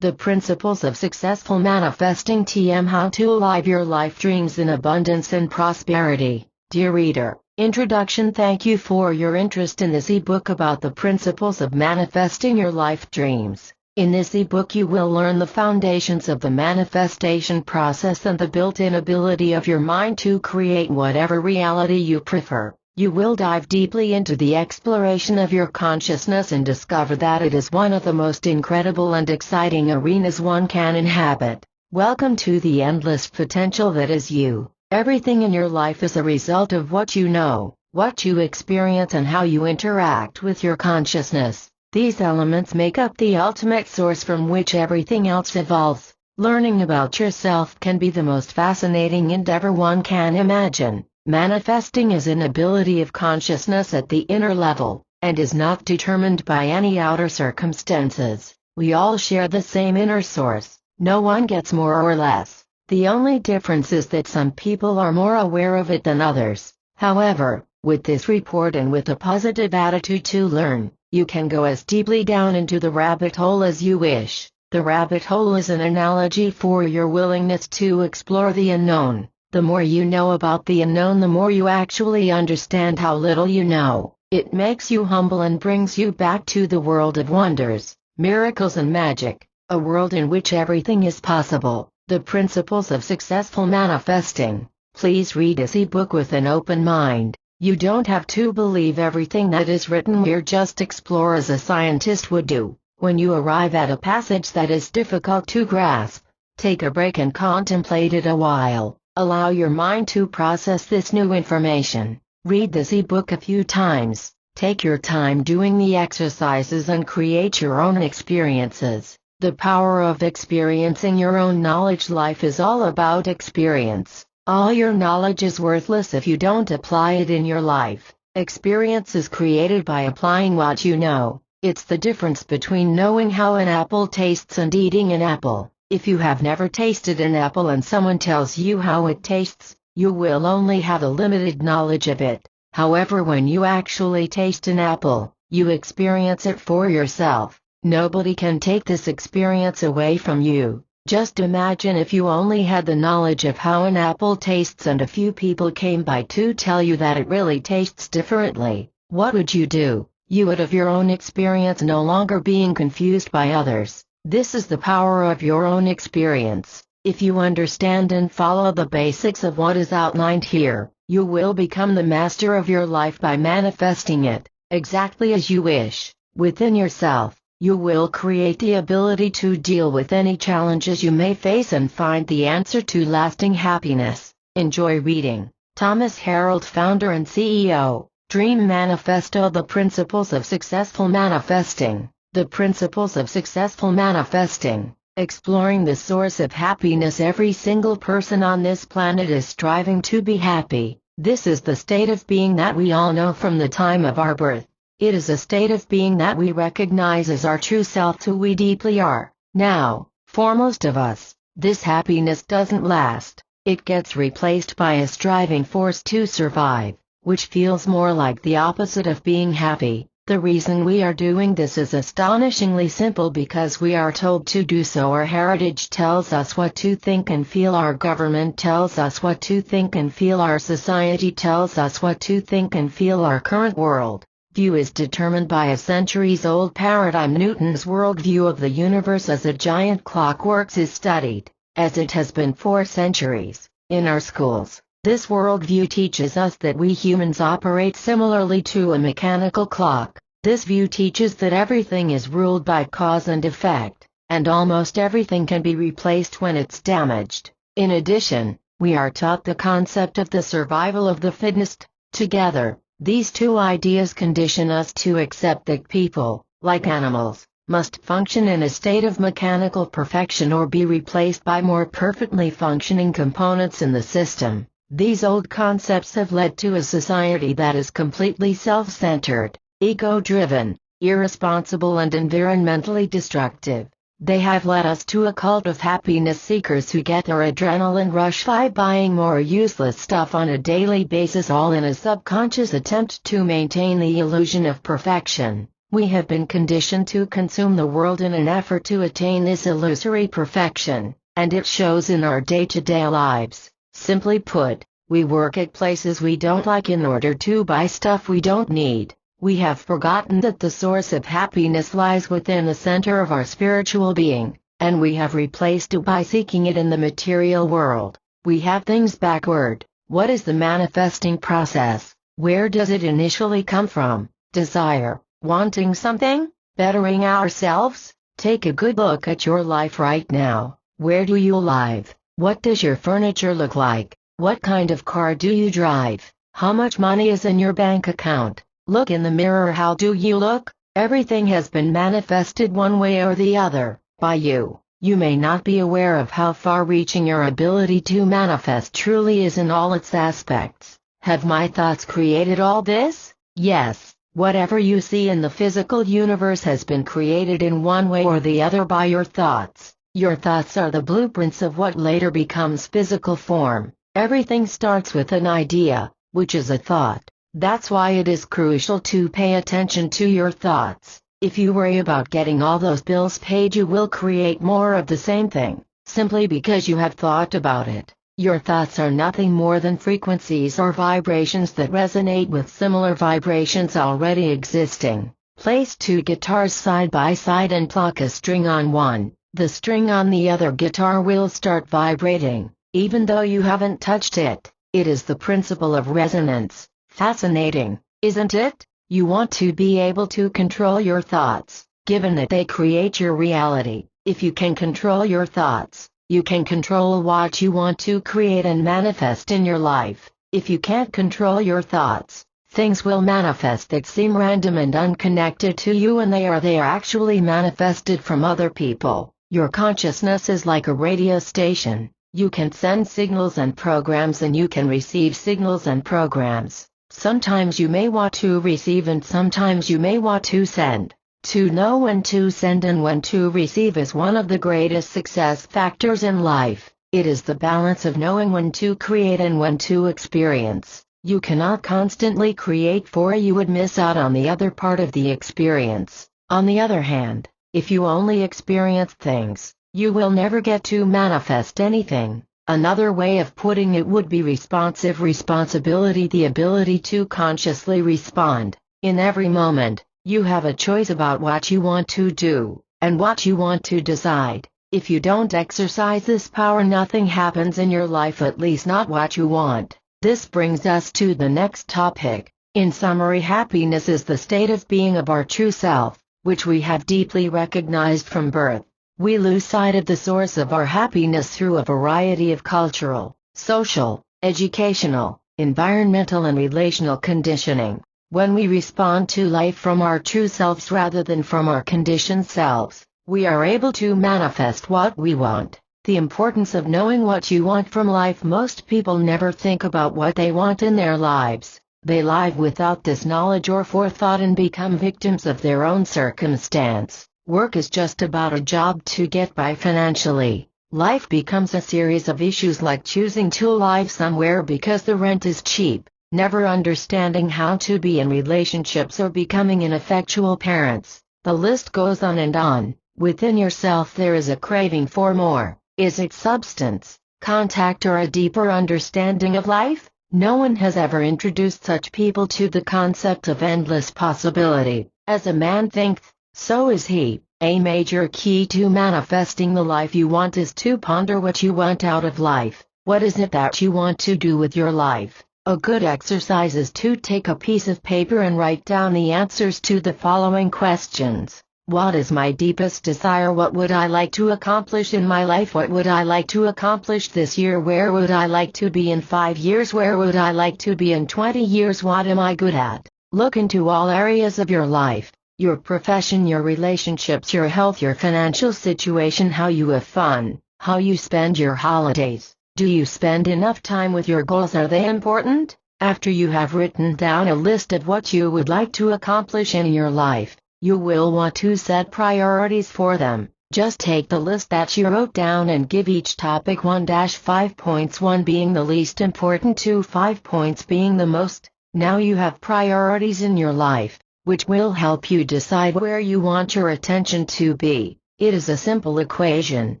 The Principles of Successful Manifesting TM How to Alive Your Life Dreams in Abundance and Prosperity. Dear reader, introduction. Thank you for your interest in this ebook about the principles of manifesting your life dreams. In this ebook you will learn the foundations of the manifestation process and the built-in ability of your mind to create whatever reality you prefer. You will dive deeply into the exploration of your consciousness and discover that it is one of the most incredible and exciting arenas one can inhabit. Welcome to the endless potential that is you. Everything in your life is a result of what you know, what you experience, and how you interact with your consciousness. These elements make up the ultimate source from which everything else evolves. Learning about yourself can be the most fascinating endeavor one can imagine. Manifesting is an ability of consciousness at the inner level, and is not determined by any outer circumstances. We all share the same inner source. No one gets more or less. The only difference is that some people are more aware of it than others. However, with this report and with a positive attitude to learn, you can go as deeply down into the rabbit hole as you wish. The rabbit hole is an analogy for your willingness to explore the unknown. The more you know about the unknown, the more you actually understand how little you know. It makes you humble and brings you back to the world of wonders, miracles and magic, a world in which everything is possible. The Principles of Successful Manifesting. Please read this ebook with an open mind. You don't have to believe everything that is written here, just explore as a scientist would do. When you arrive at a passage that is difficult to grasp, take a break and contemplate it a while. Allow your mind to process this new information. Read this ebook a few times. Take your time doing the exercises and create your own experiences. The power of experiencing your own knowledge. Life is all about experience. All your knowledge is worthless if you don't apply it in your life. Experience is created by applying what you know. It's the difference between knowing how an apple tastes and eating an apple. If you have never tasted an apple and someone tells you how it tastes, you will only have a limited knowledge of it. However, when you actually taste an apple, you experience it for yourself. Nobody can take this experience away from you. Just imagine if you only had the knowledge of how an apple tastes and a few people came by to tell you that it really tastes differently. What would you do? You would have your own experience, no longer being confused by others. This is the power of your own experience. If you understand and follow the basics of what is outlined here, you will become the master of your life by manifesting it, exactly as you wish. Within yourself, you will create the ability to deal with any challenges you may face and find the answer to lasting happiness. Enjoy reading. Thomas Harold, founder and CEO, Dream Manifesto. The Principles of Successful Manifesting. The Principles of Successful Manifesting. Exploring the source of happiness. Every single person on this planet is striving to be happy. This is the state of being that we all know from the time of our birth. It is a state of being that we recognize as our true self, who we deeply are. Now, for most of us, this happiness doesn't last. It gets replaced by a striving force to survive, which feels more like the opposite of being happy. The reason we are doing this is astonishingly simple: because we are told to do so. Our heritage tells us what to think and feel. Our government tells us what to think and feel. Our society tells us what to think and feel. Our current world view is determined by a centuries-old paradigm. Newton's worldview of the universe as a giant clock works is studied, as it has been for centuries, in our schools. This worldview teaches us that we humans operate similarly to a mechanical clock. This view teaches that everything is ruled by cause and effect, and almost everything can be replaced when it's damaged. In addition, we are taught the concept of the survival of the fittest. Together, these two ideas condition us to accept that people, like animals, must function in a state of mechanical perfection or be replaced by more perfectly functioning components in the system. These old concepts have led to a society that is completely self-centered, ego-driven, irresponsible and environmentally destructive. They have led us to a cult of happiness seekers who get their adrenaline rush by buying more useless stuff on a daily basis, all in a subconscious attempt to maintain the illusion of perfection. We have been conditioned to consume the world in an effort to attain this illusory perfection, and it shows in our day-to-day lives. Simply put, we work at places we don't like in order to buy stuff we don't need. We have forgotten that the source of happiness lies within the center of our spiritual being, and we have replaced it by seeking it in the material world. We have things backward. What is the manifesting process? Where does it initially come from? Desire, wanting something, bettering ourselves? Take a good look at your life right now. Where do you live? What does your furniture look like? What kind of car do you drive? How much money is in your bank account? Look in the mirror. How do you look? Everything has been manifested one way or the other, by you. You may not be aware of how far-reaching your ability to manifest truly is in all its aspects. Have my thoughts created all this? Yes. Whatever you see in the physical universe has been created in one way or the other by your thoughts. Your thoughts are the blueprints of what later becomes physical form. Everything starts with an idea, which is a thought. That's why it is crucial to pay attention to your thoughts. If you worry about getting all those bills paid, you will create more of the same thing, simply because you have thought about it. Your thoughts are nothing more than frequencies or vibrations that resonate with similar vibrations already existing. Place two guitars side by side and pluck a string on one. The string on the other guitar will start vibrating, even though you haven't touched it. It is the principle of resonance. Fascinating, isn't it? You want to be able to control your thoughts, given that they create your reality. If you can control your thoughts, you can control what you want to create and manifest in your life. If you can't control your thoughts, things will manifest that seem random and unconnected to you, and they are actually manifested from other people. Your consciousness is like a radio station. You can send signals and programs, and you can receive signals and programs. Sometimes you may want to receive and sometimes you may want to send. To know when to send and when to receive is one of the greatest success factors in life. It is the balance of knowing when to create and when to experience. You cannot constantly create, for you would miss out on the other part of the experience. On the other hand, if you only experience things, you will never get to manifest anything. Another way of putting it would be responsibility, the ability to consciously respond. In every moment, you have a choice about what you want to do, and what you want to decide. If you don't exercise this power, nothing happens in your life, at least not what you want. This brings us to the next topic. In summary, happiness is the state of being of our true self, which we have deeply recognized from birth. We lose sight of the source of our happiness through a variety of cultural, social, educational, environmental and relational conditioning. When we respond to life from our true selves rather than from our conditioned selves, we are able to manifest what we want. The importance of knowing what you want from life. Most people never think about what they want in their lives. They live without this knowledge or forethought and become victims of their own circumstance. Work is just about a job to get by financially. Life becomes a series of issues like choosing to live somewhere because the rent is cheap, never understanding how to be in relationships, or becoming ineffectual parents. The list goes on and on. Within yourself there is a craving for more. Is it substance, contact, or a deeper understanding of life? No one has ever introduced such people to the concept of endless possibility. As a man thinketh, so is he. A major key to manifesting the life you want is to ponder what you want out of life. What is it that you want to do with your life? A good exercise is to take a piece of paper and write down the answers to the following questions. What is my deepest desire? What would I like to accomplish in my life? What would I like to accomplish this year? Where would I like to be in 5 years? Where would I like to be in 20 years? What am I good at? Look into all areas of your life. Your profession, your relationships, your health, your financial situation, how you have fun, how you spend your holidays. Do you spend enough time with your goals? Are they important? After you have written down a list of what you would like to accomplish in your life, you will want to set priorities for them. Just take the list that you wrote down and give each topic 1-5 points, 1 being the least important to 5 points being the most. Now you have priorities in your life. which will help you decide where you want your attention to be. It is a simple equation.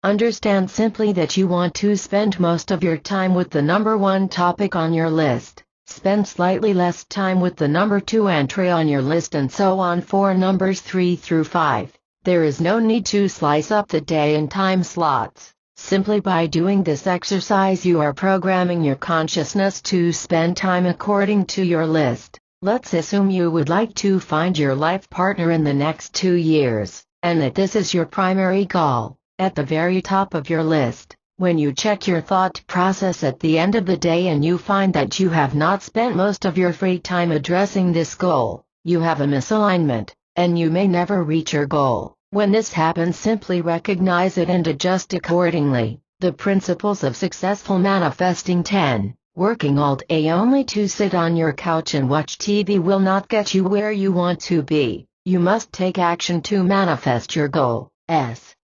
Understand simply that you want to spend most of your time with the number 1 topic on your list. Spend slightly less time with the number 2 entry on your list, and so on for numbers 3 through 5. There is no need to slice up the day in time slots. Simply by doing this exercise you are programming your consciousness to spend time according to your list. Let's assume you would like to find your life partner in the next 2 years, and that this is your primary goal. At the very top of your list, when you check your thought process at the end of the day and you find that you have not spent most of your free time addressing this goal, you have a misalignment, and you may never reach your goal. When this happens, simply recognize it and adjust accordingly. The principles of successful manifesting. 10. Working all day only to sit on your couch and watch TV will not get you where you want to be. You must take action to manifest your goal.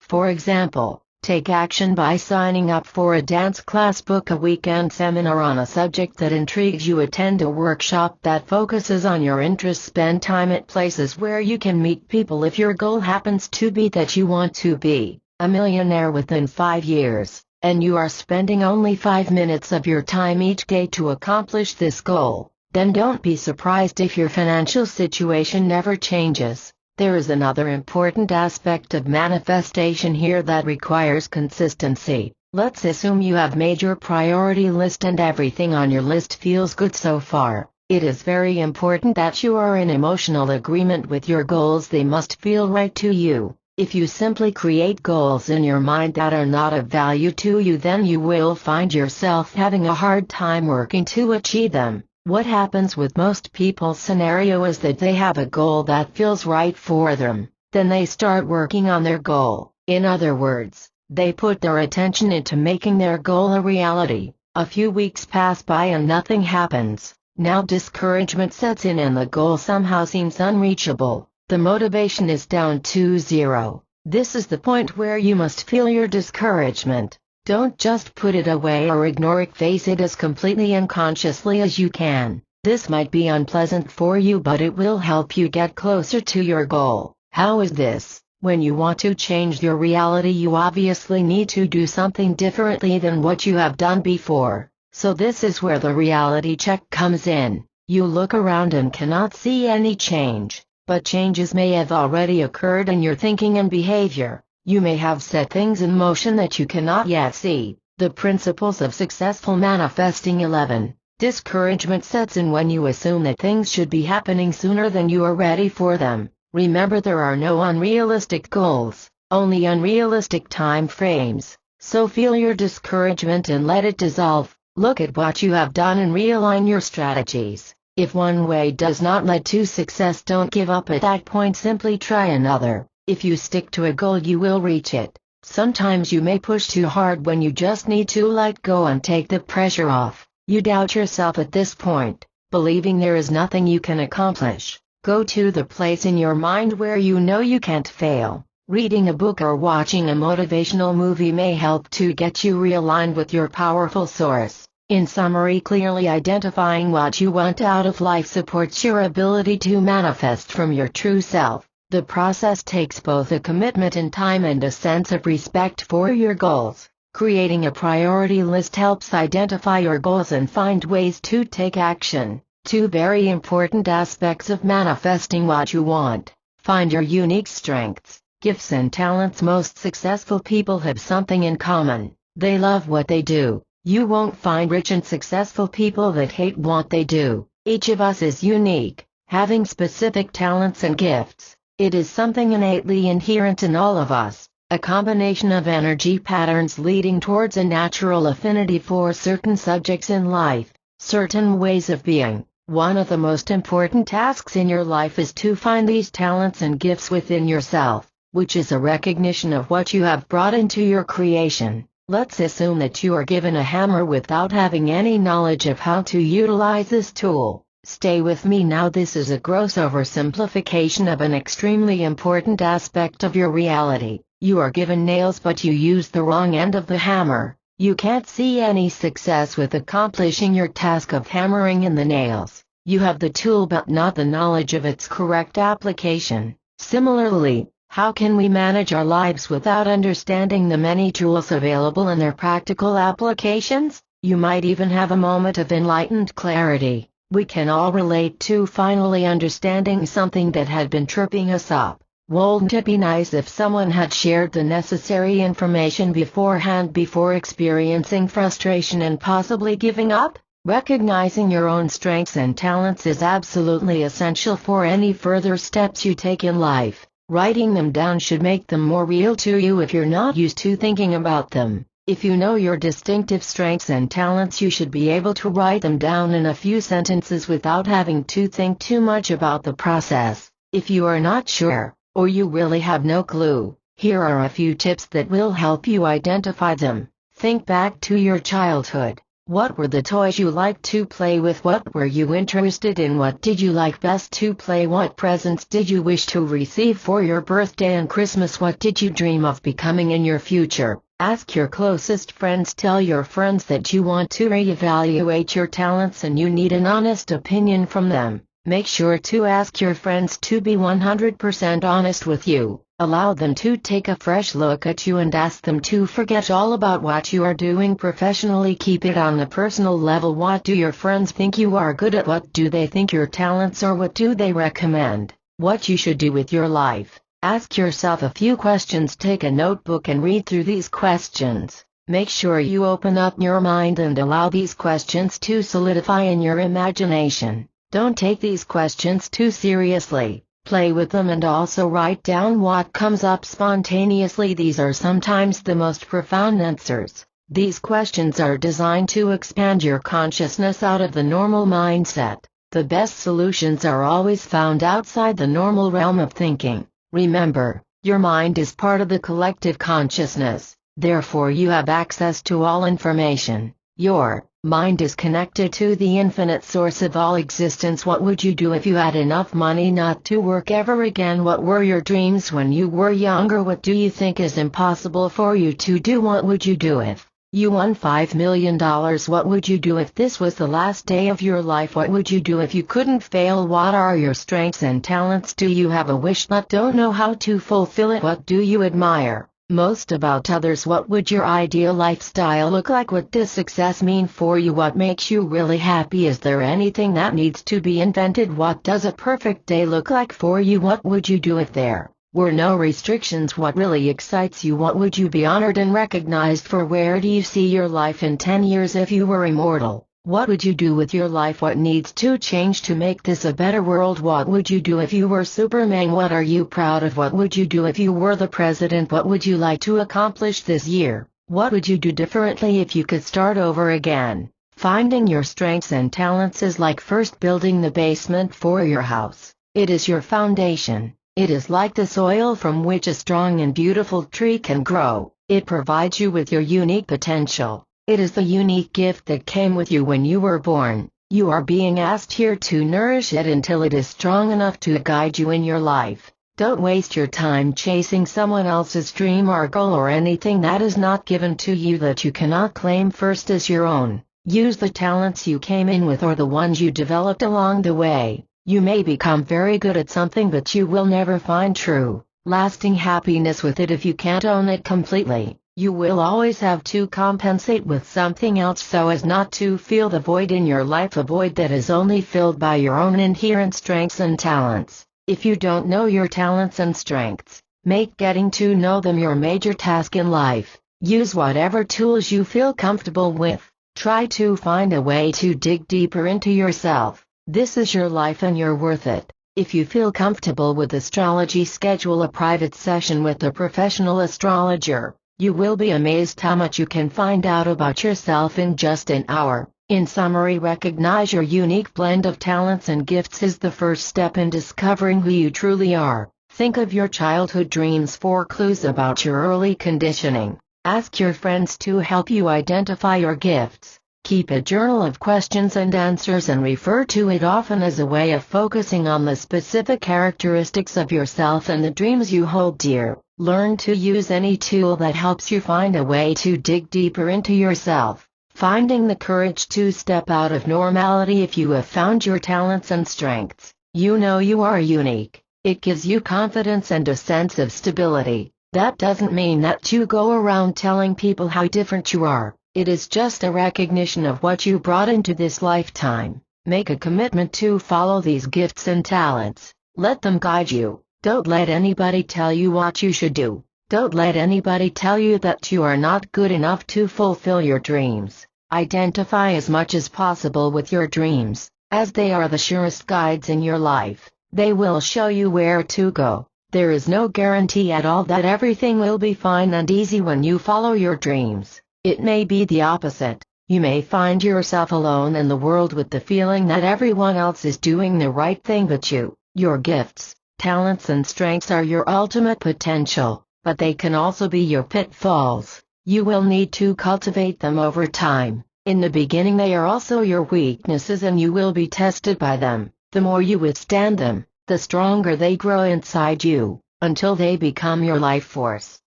For example, take action by signing up for a dance class, book a weekend seminar on a subject that intrigues you, attend a workshop that focuses on your interests, spend time at places where you can meet people. If your goal happens to be that you want to be a millionaire within 5 years, and you are spending only 5 minutes of your time each day to accomplish this goal, then don't be surprised if your financial situation never changes. There is another important aspect of manifestation here that requires consistency. Let's assume you have made your priority list and everything on your list feels good so far. It is very important that you are in emotional agreement with your goals. They must feel right to you. If you simply create goals in your mind that are not of value to you, then you will find yourself having a hard time working to achieve them. What happens with most people's scenario is that they have a goal that feels right for them, then they start working on their goal. In other words, they put their attention into making their goal a reality. A few weeks pass by and nothing happens. Now discouragement sets in and the goal somehow seems unreachable. The motivation is down to 0. This is the point where you must feel your discouragement. Don't just put it away or ignore it. Face it as completely and consciously as you can. This might be unpleasant for you, but it will help you get closer to your goal. How is this? When you want to change your reality, you obviously need to do something differently than what you have done before. So this is where the reality check comes in. You look around and cannot see any change, but changes may have already occurred in your thinking and behavior. You may have set things in motion that you cannot yet see. The principles of successful manifesting. 11. Discouragement sets in when you assume that things should be happening sooner than you are ready for them. Remember, there are no unrealistic goals, only unrealistic time frames. So feel your discouragement and let it dissolve. Look at what you have done and realign your strategies. If one way does not lead to success, don't give up at that point, simply try another. If you stick to a goal, you will reach it. Sometimes you may push too hard when you just need to let go and take the pressure off. You doubt yourself at this point, believing there is nothing you can accomplish. Go to the place in your mind where you know you can't fail. Reading a book or watching a motivational movie may help to get you realigned with your powerful source. In summary, clearly identifying what you want out of life supports your ability to manifest from your true self. The process takes both a commitment in time and a sense of respect for your goals. Creating a priority list helps identify your goals and find ways to take action. 2 very important aspects of manifesting what you want. Find your unique strengths, gifts and talents. Most successful people have something in common. They love what they do. You won't find rich and successful people that hate what they do. Each of us is unique, having specific talents and gifts. It is something innately inherent in all of us, a combination of energy patterns leading towards a natural affinity for certain subjects in life, certain ways of being. One of the most important tasks in your life is to find these talents and gifts within yourself, which is a recognition of what you have brought into your creation. Let's assume that you are given a hammer without having any knowledge of how to utilize this tool. Stay with me now. This is a gross oversimplification of an extremely important aspect of your reality. You are given nails but you use the wrong end of the hammer. You can't see any success with accomplishing your task of hammering in the nails. You have the tool but not the knowledge of its correct application. Similarly, how can we manage our lives without understanding the many tools available and their practical applications? You might even have a moment of enlightened clarity. We can all relate to finally understanding something that had been tripping us up. Wouldn't it be nice if someone had shared the necessary information beforehand before experiencing frustration and possibly giving up? Recognizing your own strengths and talents is absolutely essential for any further steps you take in life. Writing them down should make them more real to you if you're not used to thinking about them. If you know your distinctive strengths and talents, you should be able to write them down in a few sentences without having to think too much about the process. If you are not sure, or you really have no clue, here are a few tips that will help you identify them. Think back to your childhood. What were the toys you liked to play with? What were you interested in? What did you like best to play? What presents did you wish to receive for your birthday and Christmas? What did you dream of becoming in your future? Ask your closest friends. Tell your friends that you want to reevaluate your talents and you need an honest opinion from them. Make sure to ask your friends to be 100% honest with you. Allow them to take a fresh look at you and ask them to forget all about what you are doing professionally. Keep it on the personal level. What do your friends think you are good at? What do they think your talents are? What do they recommend what you should do with your life? Ask yourself a few questions. Take a notebook and read through these questions. Make sure you open up your mind and allow these questions to solidify in your imagination. Don't take these questions too seriously. Play with them and also write down what comes up spontaneously. These are sometimes the most profound answers. These questions are designed to expand your consciousness out of the normal mindset. The best solutions are always found outside the normal realm of thinking. Remember, your mind is part of the collective consciousness. Therefore, you have access to all information. Your mind is connected to the infinite source of all existence. What would you do if you had enough money not to work ever again? What were your dreams when you were younger? What do you think is impossible for you to do? What would you do if you won $5 million? What would you do if this was the last day of your life? What would you do if you couldn't fail? What are your strengths and talents? Do you have a wish but don't know how to fulfill it? What do you admire most about others? What would your ideal lifestyle look like? What does success mean for you? What makes you really happy? Is there anything that needs to be invented? What does a perfect day look like for you? What would you do if there were no restrictions? What really excites you? What would you be honored and recognized for? Where do you see your life in 10 years if you were immortal? What would you do with your life? What needs to change to make this a better world? What would you do if you were Superman? What are you proud of? What would you do if you were the president? What would you like to accomplish this year? What would you do differently if you could start over again? Finding your strengths and talents is like first building the basement for your house. It is your foundation. It is like the soil from which a strong and beautiful tree can grow. It provides you with your unique potential. It is the unique gift that came with you when you were born. You are being asked here to nourish it until it is strong enough to guide you in your life. Don't waste your time chasing someone else's dream or goal or anything that is not given to you that you cannot claim first as your own. Use the talents you came in with or the ones you developed along the way. You may become very good at something but you will never find true, lasting happiness with it if you can't own it completely. You will always have to compensate with something else so as not to feel the void in your life, a void that is only filled by your own inherent strengths and talents. If you don't know your talents and strengths, make getting to know them your major task in life. Use whatever tools you feel comfortable with. Try to find a way to dig deeper into yourself. This is your life and you're worth it. If you feel comfortable with astrology, schedule a private session with a professional astrologer. You will be amazed how much you can find out about yourself in just an hour. In summary, recognize your unique blend of talents and gifts is the first step in discovering who you truly are. Think of your childhood dreams for clues about your early conditioning. Ask your friends to help you identify your gifts. Keep a journal of questions and answers and refer to it often as a way of focusing on the specific characteristics of yourself and the dreams you hold dear. Learn to use any tool that helps you find a way to dig deeper into yourself. Finding the courage to step out of normality. If you have found your talents and strengths, you know you are unique. It gives you confidence and a sense of stability. That doesn't mean that you go around telling people how different you are. It is just a recognition of what you brought into this lifetime. Make a commitment to follow these gifts and talents. Let them guide you. Don't let anybody tell you what you should do. Don't let anybody tell you that you are not good enough to fulfill your dreams. Identify as much as possible with your dreams, as they are the surest guides in your life. They will show you where to go. There is no guarantee at all that everything will be fine and easy when you follow your dreams. It may be the opposite. You may find yourself alone in the world with the feeling that everyone else is doing the right thing but you. Your gifts, talents and strengths are your ultimate potential, but they can also be your pitfalls. You will need to cultivate them over time. In the beginning they are also your weaknesses and you will be tested by them. The more you withstand them, the stronger they grow inside you, until they become your life force.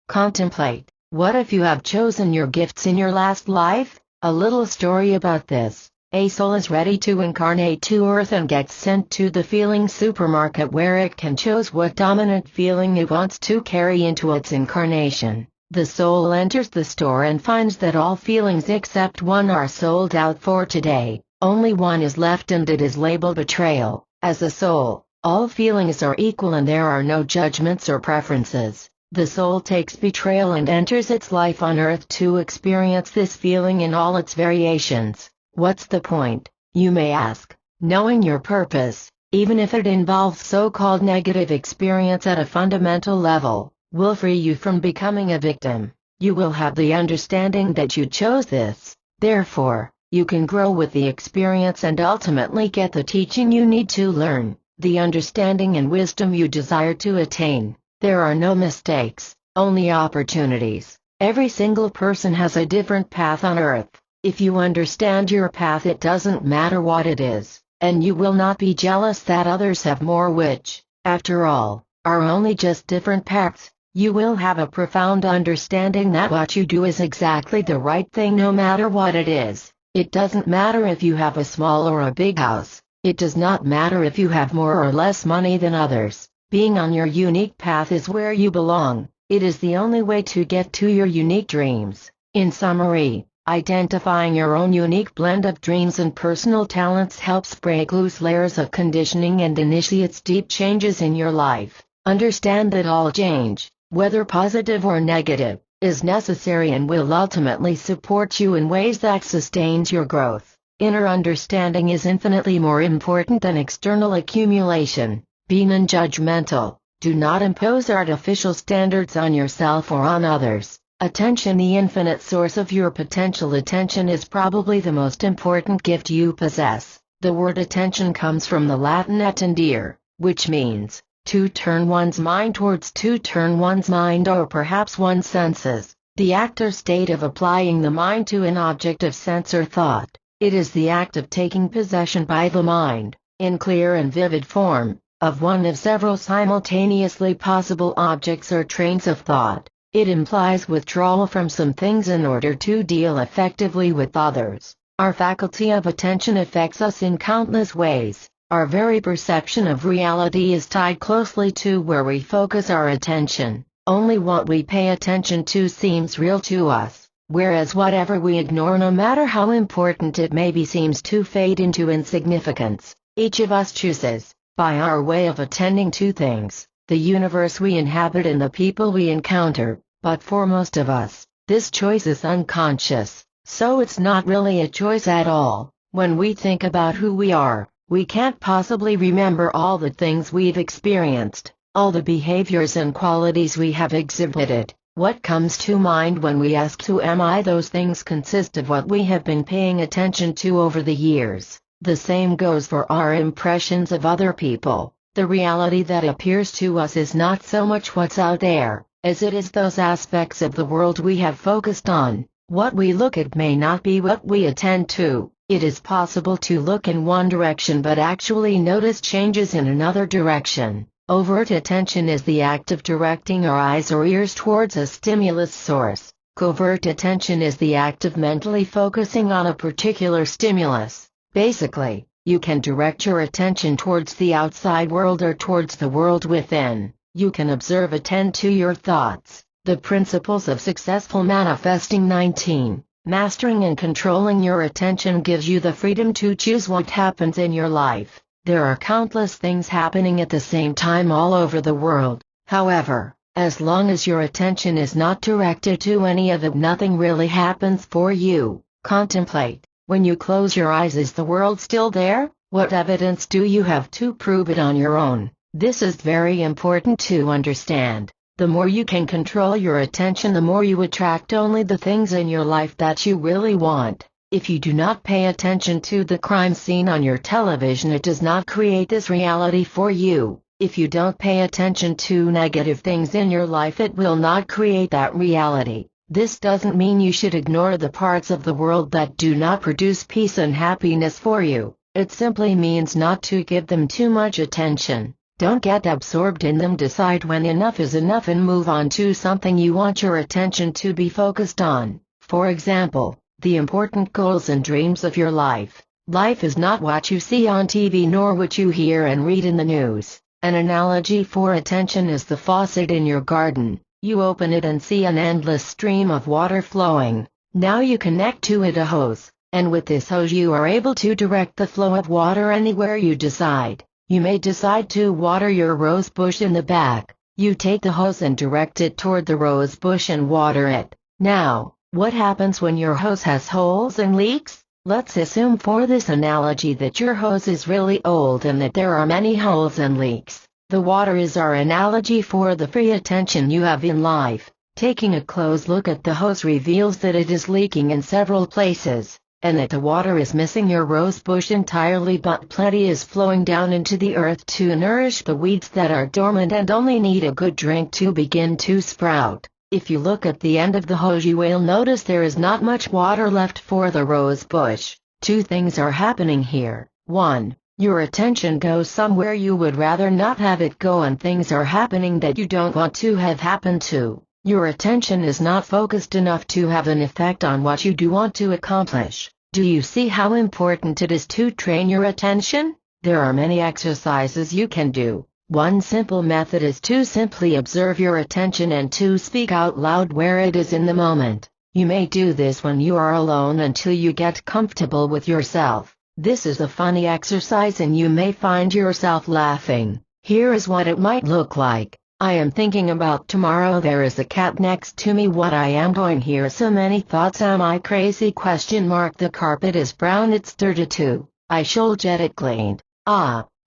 Contemplate, what if you have chosen your gifts in your last life? A little story about this. A soul is ready to incarnate to Earth and gets sent to the feeling supermarket where it can choose what dominant feeling it wants to carry into its incarnation. The soul enters the store and finds that all feelings except one are sold out for today. Only one is left and it is labeled betrayal. As a soul, all feelings are equal and there are no judgments or preferences. The soul takes betrayal and enters its life on Earth to experience this feeling in all its variations. What's the point, you may ask? Knowing your purpose, even if it involves so-called negative experience at a fundamental level, will free you from becoming a victim. You will have the understanding that you chose this. Therefore, you can grow with the experience and ultimately get the teaching you need to learn, the understanding and wisdom you desire to attain. There are no mistakes, only opportunities. Every single person has a different path on Earth. If you understand your path, it doesn't matter what it is, and you will not be jealous that others have more, which, after all, are only just different paths. You will have a profound understanding that what you do is exactly the right thing no matter what it is. It doesn't matter if you have a small or a big house. It does not matter if you have more or less money than others. Being on your unique path is where you belong. It is the only way to get to your unique dreams. In summary, identifying your own unique blend of dreams and personal talents helps break loose layers of conditioning and initiates deep changes in your life. Understand that all change, whether positive or negative, is necessary and will ultimately support you in ways that sustains your growth. Inner understanding is infinitely more important than external accumulation. Be non-judgmental. Do not impose artificial standards on yourself or on others. Attention, the infinite source of your potential. Attention is probably the most important gift you possess. The word attention comes from the Latin attendere, which means to turn one's mind towards, to turn one's mind or perhaps one's senses. The act or state of applying the mind to an object of sense or thought. It is the act of taking possession by the mind, in clear and vivid form, of one of several simultaneously possible objects or trains of thought. It implies withdrawal from some things in order to deal effectively with others. Our faculty of attention affects us in countless ways. Our very perception of reality is tied closely to where we focus our attention. Only what we pay attention to seems real to us, whereas whatever we ignore, no matter how important it may be, seems to fade into insignificance. Each of us chooses, by our way of attending to things, the universe we inhabit and the people we encounter, but for most of us, this choice is unconscious, so it's not really a choice at all. When we think about who we are, we can't possibly remember all the things we've experienced, all the behaviors and qualities we have exhibited. What comes to mind when we ask who am I? Those things consist of what we have been paying attention to over the years. The same goes for our impressions of other people. The reality that appears to us is not so much what's out there, as it is those aspects of the world we have focused on. What we look at may not be what we attend to. It is possible to look in one direction but actually notice changes in another direction. Overt attention is the act of directing our eyes or ears towards a stimulus source. Covert attention is the act of mentally focusing on a particular stimulus. Basically, you can direct your attention towards the outside world or towards the world within. You can attend to your thoughts. The Principles of Successful Manifesting 19. Mastering and controlling your attention gives you the freedom to choose what happens in your life. There are countless things happening at the same time all over the world. However, as long as your attention is not directed to any of it, nothing really happens for you. Contemplate. When you close your eyes, is the world still there? What evidence do you have to prove it on your own? This is very important to understand. The more you can control your attention, the more you attract only the things in your life that you really want. If you do not pay attention to the crime scene on your television, it does not create this reality for you. If you don't pay attention to negative things in your life, it will not create that reality. This doesn't mean you should ignore the parts of the world that do not produce peace and happiness for you. It simply means not to give them too much attention. Don't get absorbed in them. Decide when enough is enough and move on to something you want your attention to be focused on. For example, the important goals and dreams of your life. Life is not what you see on TV nor what you hear and read in the news. An analogy for attention is the faucet in your garden. You open it and see an endless stream of water flowing. Now you connect to it a hose, and with this hose you are able to direct the flow of water anywhere you decide. You may decide to water your rose bush in the back. You take the hose and direct it toward the rose bush and water it. Now, what happens when your hose has holes and leaks? Let's assume for this analogy that your hose is really old and that there are many holes and leaks. The water is our analogy for the free attention you have in life. Taking a close look at the hose reveals that it is leaking in several places, and that the water is missing your rose bush entirely, but plenty is flowing down into the earth to nourish the weeds that are dormant and only need a good drink to begin to sprout. If you look at the end of the hose, you will notice there is not much water left for the rose bush. Two things are happening here. 1. Your attention goes somewhere you would rather not have it go, and things are happening that you don't want to have happen to. Your attention is not focused enough to have an effect on what you do want to accomplish. Do you see how important it is to train your attention? There are many exercises you can do. One simple method is to simply observe your attention and to speak out loud where it is in the moment. You may do this when you are alone until you get comfortable with yourself. This is a funny exercise and you may find yourself laughing. Here is what it might look like. I am thinking about tomorrow. There is a cat next to me. What I am doing here. So many thoughts. Am I crazy? The carpet is brown. It's dirty too. I should get it cleaned.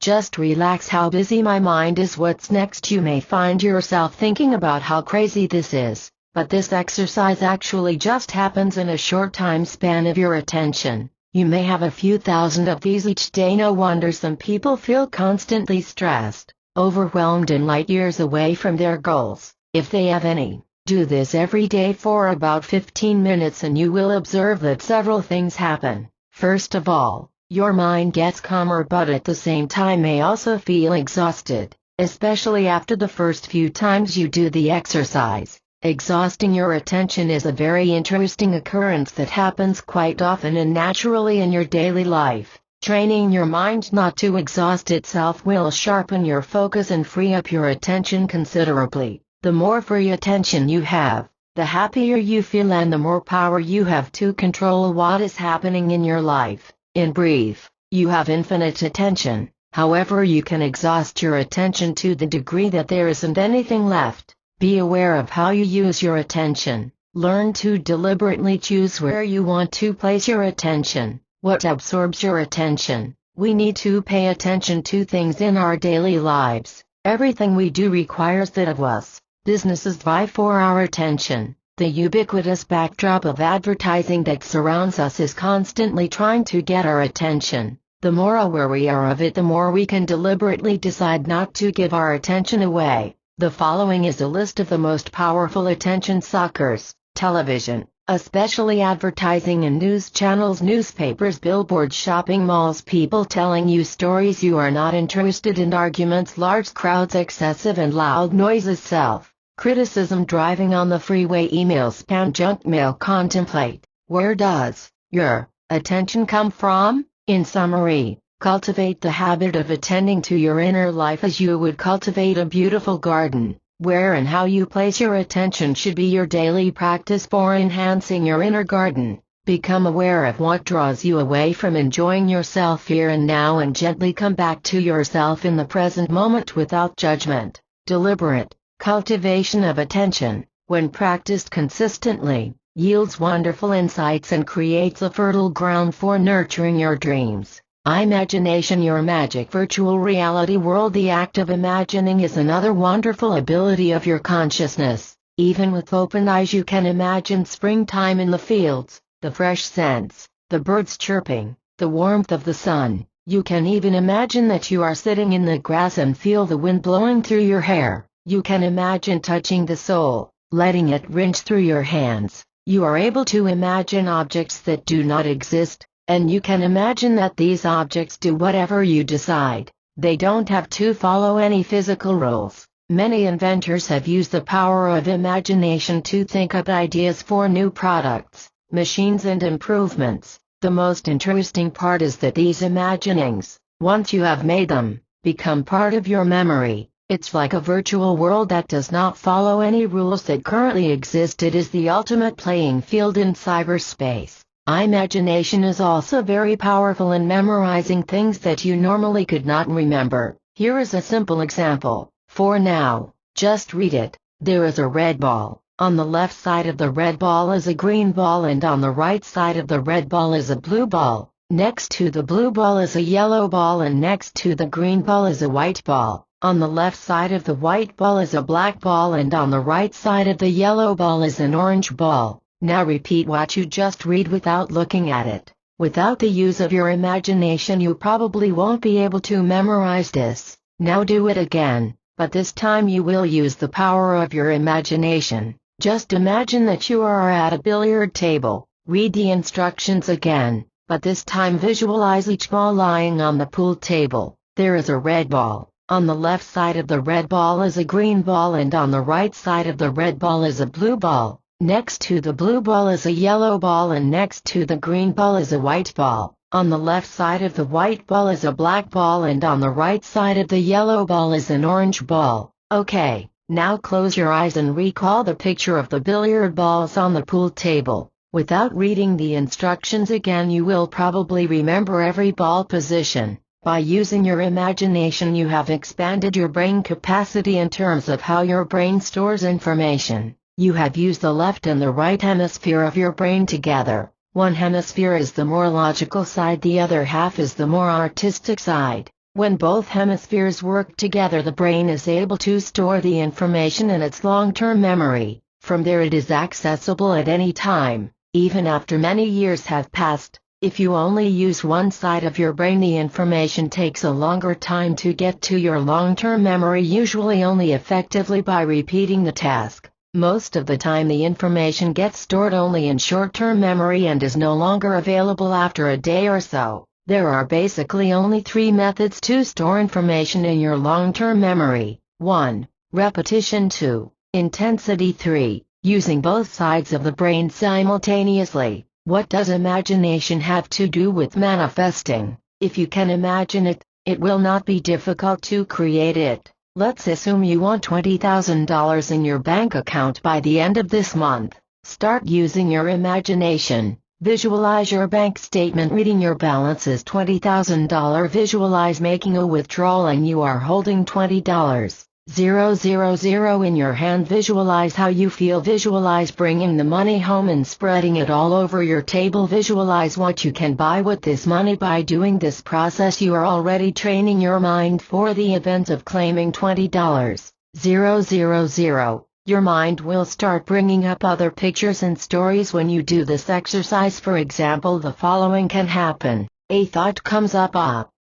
Just relax. How busy my mind is. What's next? You may find yourself thinking about how crazy this is, but this exercise actually just happens in a short time span of your attention. You may have a few thousand of these each day. No wonder some people feel constantly stressed, overwhelmed and light years away from their goals, if they have any. Do this every day for about 15 minutes and you will observe that several things happen. First of all, your mind gets calmer, but at the same time may also feel exhausted, especially after the first few times you do the exercise. Exhausting your attention is a very interesting occurrence that happens quite often and naturally in your daily life. Training your mind not to exhaust itself will sharpen your focus and free up your attention considerably. The more free attention you have, the happier you feel and the more power you have to control what is happening in your life. In brief, you have infinite attention. However, you can exhaust your attention to the degree that there isn't anything left. Be aware of how you use your attention. Learn to deliberately choose where you want to place your attention. What absorbs your attention? We need to pay attention to things in our daily lives. Everything we do requires that of us. Businesses vie for our attention. The ubiquitous backdrop of advertising that surrounds us is constantly trying to get our attention. The more aware we are of it, the more we can deliberately decide not to give our attention away. The following is a list of the most powerful attention suckers: television, especially advertising and news channels, newspapers, billboards, shopping malls, people telling you stories you are not interested in, arguments, large crowds, excessive and loud noises, Criticism driving on the freeway, email spam, junk mail, contemplate. Where does your attention come from? In summary, cultivate the habit of attending to your inner life as you would cultivate a beautiful garden. Where and how you place your attention should be your daily practice for enhancing your inner garden. Become aware of what draws you away from enjoying yourself here and now, and gently come back to yourself in the present moment without judgment. Deliberate cultivation of attention, when practiced consistently, yields wonderful insights and creates a fertile ground for nurturing your dreams. Imagination, your magic virtual reality world. The act of imagining is another wonderful ability of your consciousness. Even with open eyes you can imagine springtime in the fields, the fresh scents, the birds chirping, the warmth of the sun. You can even imagine that you are sitting in the grass and feel the wind blowing through your hair. You can imagine touching the soul, letting it rinse through your hands. You are able to imagine objects that do not exist, and you can imagine that these objects do whatever you decide. They don't have to follow any physical rules. Many inventors have used the power of imagination to think up ideas for new products, machines and improvements. The most interesting part is that these imaginings, once you have made them, become part of your memory. It's like a virtual world that does not follow any rules that currently exist. It is the ultimate playing field in cyberspace. Imagination is also very powerful in memorizing things that you normally could not remember. Here is a simple example. For now, just read it. There is a red ball. On the left side of the red ball is a green ball, and on the right side of the red ball is a blue ball. Next to the blue ball is a yellow ball, and next to the green ball is a white ball. On the left side of the white ball is a black ball, and on the right side of the yellow ball is an orange ball. Now repeat what you just read without looking at it. Without the use of your imagination you probably won't be able to memorize this. Now do it again, but this time you will use the power of your imagination. Just imagine that you are at a billiard table. Read the instructions again, but this time visualize each ball lying on the pool table. There is a red ball. On the left side of the red ball is a green ball, and on the right side of the red ball is a blue ball. Next to the blue ball is a yellow ball, and next to the green ball is a white ball. On the left side of the white ball is a black ball, and on the right side of the yellow ball is an orange ball. Okay, now close your eyes and recall the picture of the billiard balls on the pool table. Without reading the instructions again you will probably remember every ball position. By using your imagination you have expanded your brain capacity in terms of how your brain stores information. You have used the left and the right hemisphere of your brain together. One hemisphere is the more logical side, the other half is the more artistic side. When both hemispheres work together the brain is able to store the information in its long-term memory. From there it is accessible at any time, even after many years have passed. If you only use one side of your brain the information takes a longer time to get to your long-term memory, usually only effectively by repeating the task. Most of the time the information gets stored only in short-term memory and is no longer available after a day or so. There are basically only 3 methods to store information in your long-term memory. 1. Repetition. 2. Intensity. 3. Using both sides of the brain simultaneously. What does imagination have to do with manifesting? If you can imagine it, it will not be difficult to create it. Let's assume you want $20,000 in your bank account by the end of this month. Start using your imagination. Visualize your bank statement reading your balance is $20,000. Visualize making a withdrawal and you are holding $20,000 in your hand. Visualize how you feel. Visualize bringing the money home and spreading it all over your table. Visualize what you can buy with this money. By doing this process you are already training your mind for the event of claiming $20,000. Your mind will start bringing up other pictures and stories when you do this exercise. For example, the following can happen. A thought comes up.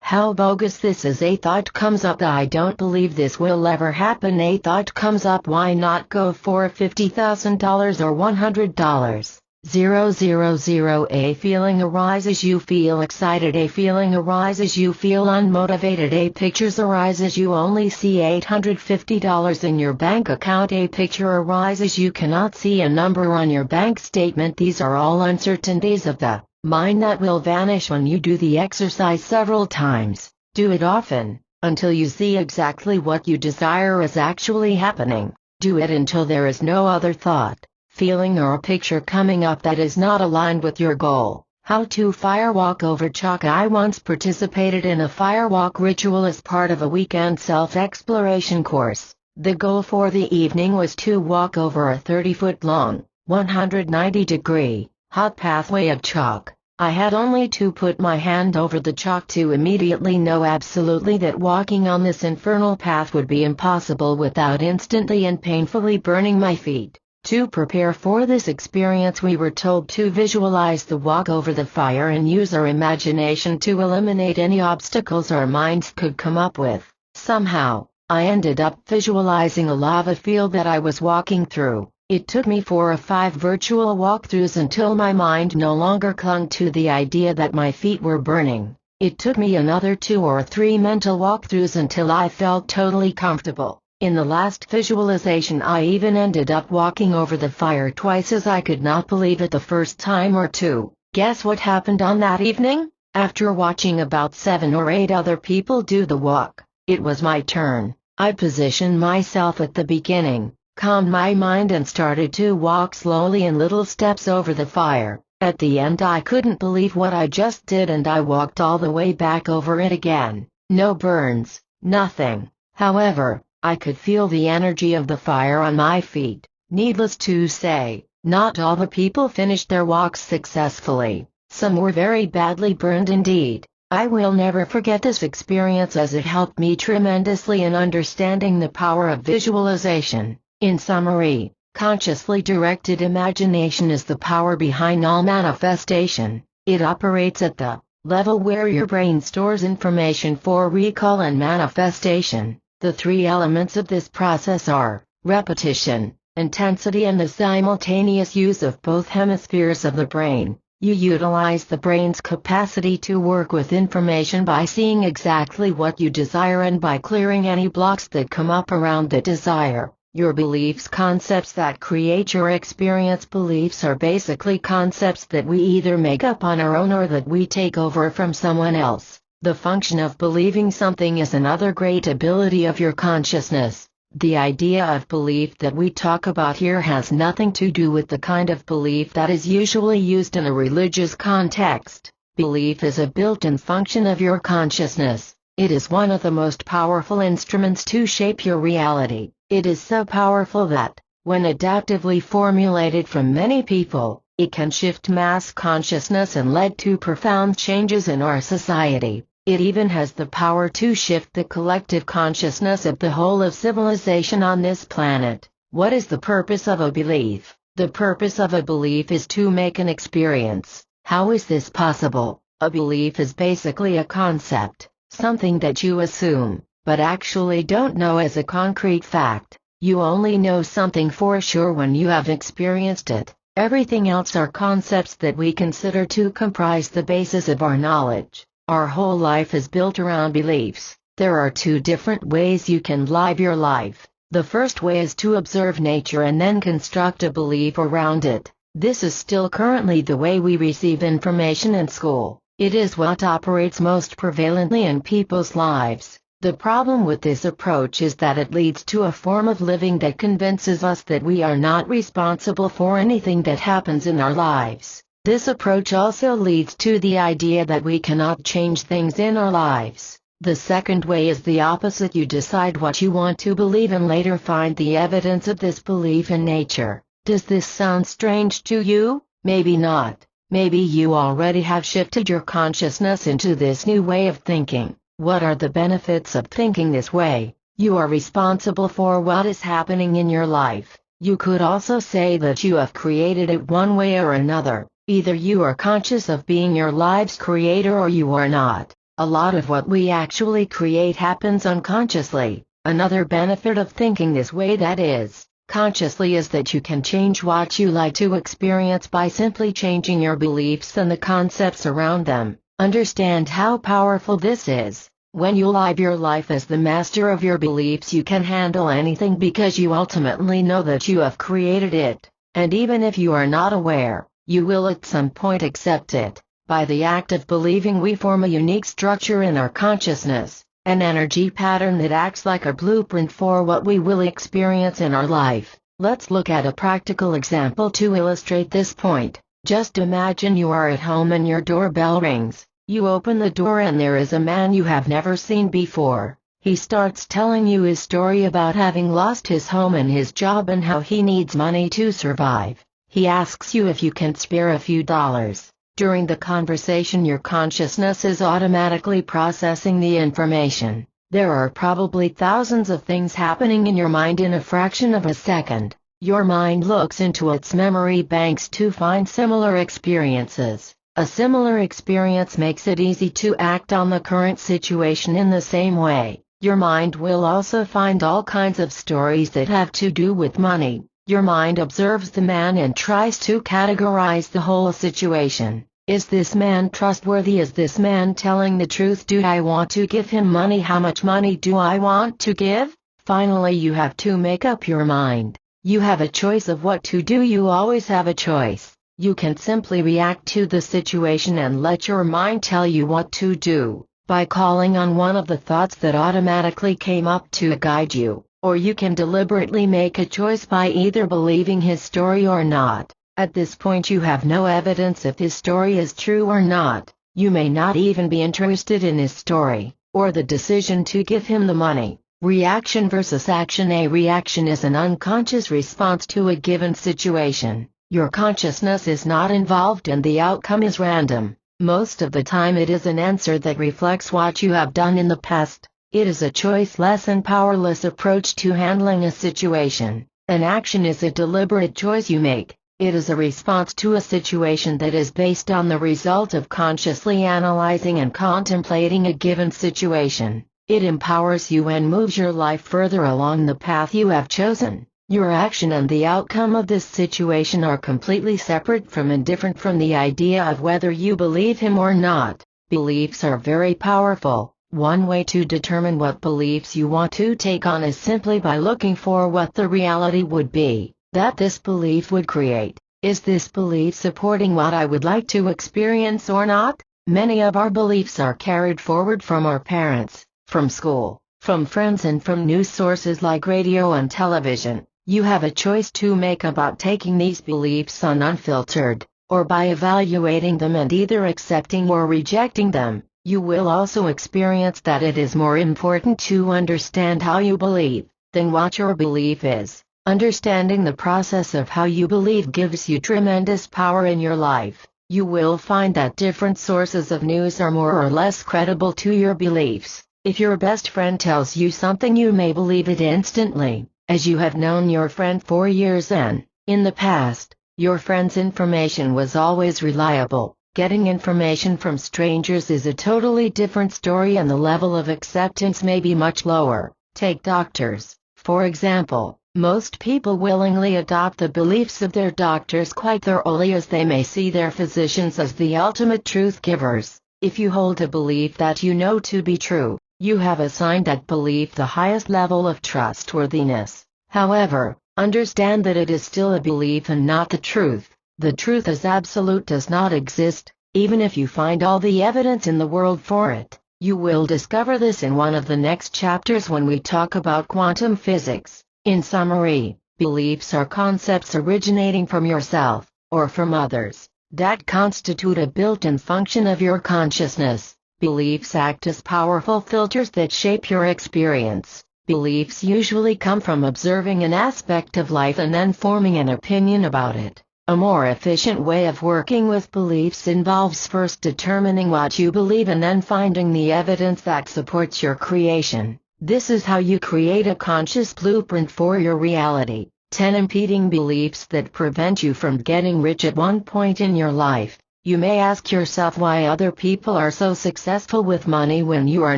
How bogus this is. A thought comes up. I don't believe this will ever happen. A thought comes up. Why not go for $50,000 or $100? 000. A feeling arises, you feel excited. A feeling arises, you feel unmotivated. A picture arises, you only see $850 in your bank account. A picture arises, you cannot see a number on your bank statement. These are all uncertainties of the mind that will vanish when you do the exercise several times. Do it often, until you see exactly what you desire is actually happening. Do it until there is no other thought, feeling or a picture coming up that is not aligned with your goal. How to firewalk over chalk. I once participated in a firewalk ritual as part of a weekend self-exploration course. The goal for the evening was to walk over a 30-foot long, 190-degree, hot pathway of chalk. I had only to put my hand over the chalk to immediately know absolutely that walking on this infernal path would be impossible without instantly and painfully burning my feet. To prepare for this experience, we were told to visualize the walk over the fire and use our imagination to eliminate any obstacles our minds could come up with. Somehow, I ended up visualizing a lava field that I was walking through. It took me 4 or 5 virtual walkthroughs until my mind no longer clung to the idea that my feet were burning. It took me another 2 or 3 mental walkthroughs until I felt totally comfortable. In the last visualization, I even ended up walking over the fire twice, as I could not believe it the first time or two. Guess what happened on that evening? After watching about 7 or 8 other people do the walk, it was my turn. I positioned myself at the beginning, calmed my mind and started to walk slowly in little steps over the fire. At the end, I couldn't believe what I just did, and I walked all the way back over it again. No burns, nothing. However, I could feel the energy of the fire on my feet. Needless to say, not all the people finished their walks successfully. Some were very badly burned indeed. I will never forget this experience, as it helped me tremendously in understanding the power of visualization. In summary, consciously directed imagination is the power behind all manifestation. It operates at the level where your brain stores information for recall and manifestation. The 3 elements of this process are repetition, intensity, and the simultaneous use of both hemispheres of the brain. You utilize the brain's capacity to work with information by seeing exactly what you desire and by clearing any blocks that come up around the desire. Your beliefs, concepts that create your experience. Beliefs are basically concepts that we either make up on our own or that we take over from someone else. The function of believing something is another great ability of your consciousness. The idea of belief that we talk about here has nothing to do with the kind of belief that is usually used in a religious context. Belief is a built-in function of your consciousness. It is one of the most powerful instruments to shape your reality. It is so powerful that, when adaptively formulated from many people, it can shift mass consciousness and lead to profound changes in our society. It even has the power to shift the collective consciousness of the whole of civilization on this planet. What is the purpose of a belief? The purpose of a belief is to make an experience. How is this possible? A belief is basically a concept, something that you assume, but actually don't know as a concrete fact. You only know something for sure when you have experienced it. Everything else are concepts that we consider to comprise the basis of our knowledge. Our whole life is built around beliefs. There are 2 different ways you can live your life. The first way is to observe nature and then construct a belief around it. This is still currently the way we receive information in school. It is what operates most prevalently in people's lives. The problem with this approach is that it leads to a form of living that convinces us that we are not responsible for anything that happens in our lives. This approach also leads to the idea that we cannot change things in our lives. The second way is the opposite. You decide what you want to believe and later find the evidence of this belief in nature. Does this sound strange to you? Maybe not. Maybe you already have shifted your consciousness into this new way of thinking. What are the benefits of thinking this way? You are responsible for what is happening in your life. You could also say that you have created it one way or another. Either you are conscious of being your life's creator or you are not. A lot of what we actually create happens unconsciously. Another benefit of thinking this way, that is, consciously is that you can change what you like to experience by simply changing your beliefs and the concepts around them. Understand how powerful this is. When you live your life as the master of your beliefs, you can handle anything because you ultimately know that you have created it, and even if you are not aware, you will at some point accept it. By the act of believing, we form a unique structure in our consciousness, an energy pattern that acts like a blueprint for what we will experience in our life. Let's look at a practical example to illustrate this point. Just imagine you are at home and your doorbell rings. You open the door and there is a man you have never seen before. He starts telling you his story about having lost his home and his job and how he needs money to survive. He asks you if you can spare a few dollars. During the conversation, your consciousness is automatically processing the information. There are probably thousands of things happening in your mind in a fraction of a second. Your mind looks into its memory banks to find similar experiences. A similar experience makes it easy to act on the current situation in the same way. Your mind will also find all kinds of stories that have to do with money. Your mind observes the man and tries to categorize the whole situation. Is this man trustworthy? Is this man telling the truth? Do I want to give him money? How much money do I want to give? Finally, you have to make up your mind. You have a choice of what to do. You always have a choice. You can simply react to the situation and let your mind tell you what to do, by calling on one of the thoughts that automatically came up to guide you, or you can deliberately make a choice by either believing his story or not. At this point you have no evidence if his story is true or not. You may not even be interested in his story, or the decision to give him the money. Reaction versus action. A reaction is an unconscious response to a given situation. Your consciousness is not involved and the outcome is random. Most of the time it is an answer that reflects what you have done in the past. It is a choiceless and powerless approach to handling a situation. An action is a deliberate choice you make. It is a response to a situation that is based on the result of consciously analyzing and contemplating a given situation. It empowers you and moves your life further along the path you have chosen. Your action and the outcome of this situation are completely separate from and different from the idea of whether you believe him or not. Beliefs are very powerful. One way to determine what beliefs you want to take on is simply by looking for what the reality would be that this belief would create. Is this belief supporting what I would like to experience or not? Many of our beliefs are carried forward from our parents, from school, from friends, and from news sources like radio and television. You have a choice to make about taking these beliefs on unfiltered, or by evaluating them and either accepting or rejecting them. You will also experience that it is more important to understand how you believe than what your belief is. Understanding the process of how you believe gives you tremendous power in your life. You will find that different sources of news are more or less credible to your beliefs. If your best friend tells you something, you may believe it instantly, as you have known your friend for years and, in the past, your friend's information was always reliable. Getting information from strangers is a totally different story and the level of acceptance may be much lower. Take doctors, for example. Most people willingly adopt the beliefs of their doctors quite thoroughly, as they may see their physicians as the ultimate truth givers. If you hold a belief that you know to be true, you have assigned that belief the highest level of trustworthiness. However, understand that it is still a belief and not the truth. The truth as absolute does not exist, even if you find all the evidence in the world for it. You will discover this in one of the next chapters when we talk about quantum physics. In summary, beliefs are concepts originating from yourself, or from others, that constitute a built-in function of your consciousness. Beliefs act as powerful filters that shape your experience. Beliefs usually come from observing an aspect of life and then forming an opinion about it. A more efficient way of working with beliefs involves first determining what you believe and then finding the evidence that supports your creation. This is how you create a conscious blueprint for your reality. 10 impeding beliefs that prevent you from getting rich at one point in your life. You may ask yourself why other people are so successful with money when you are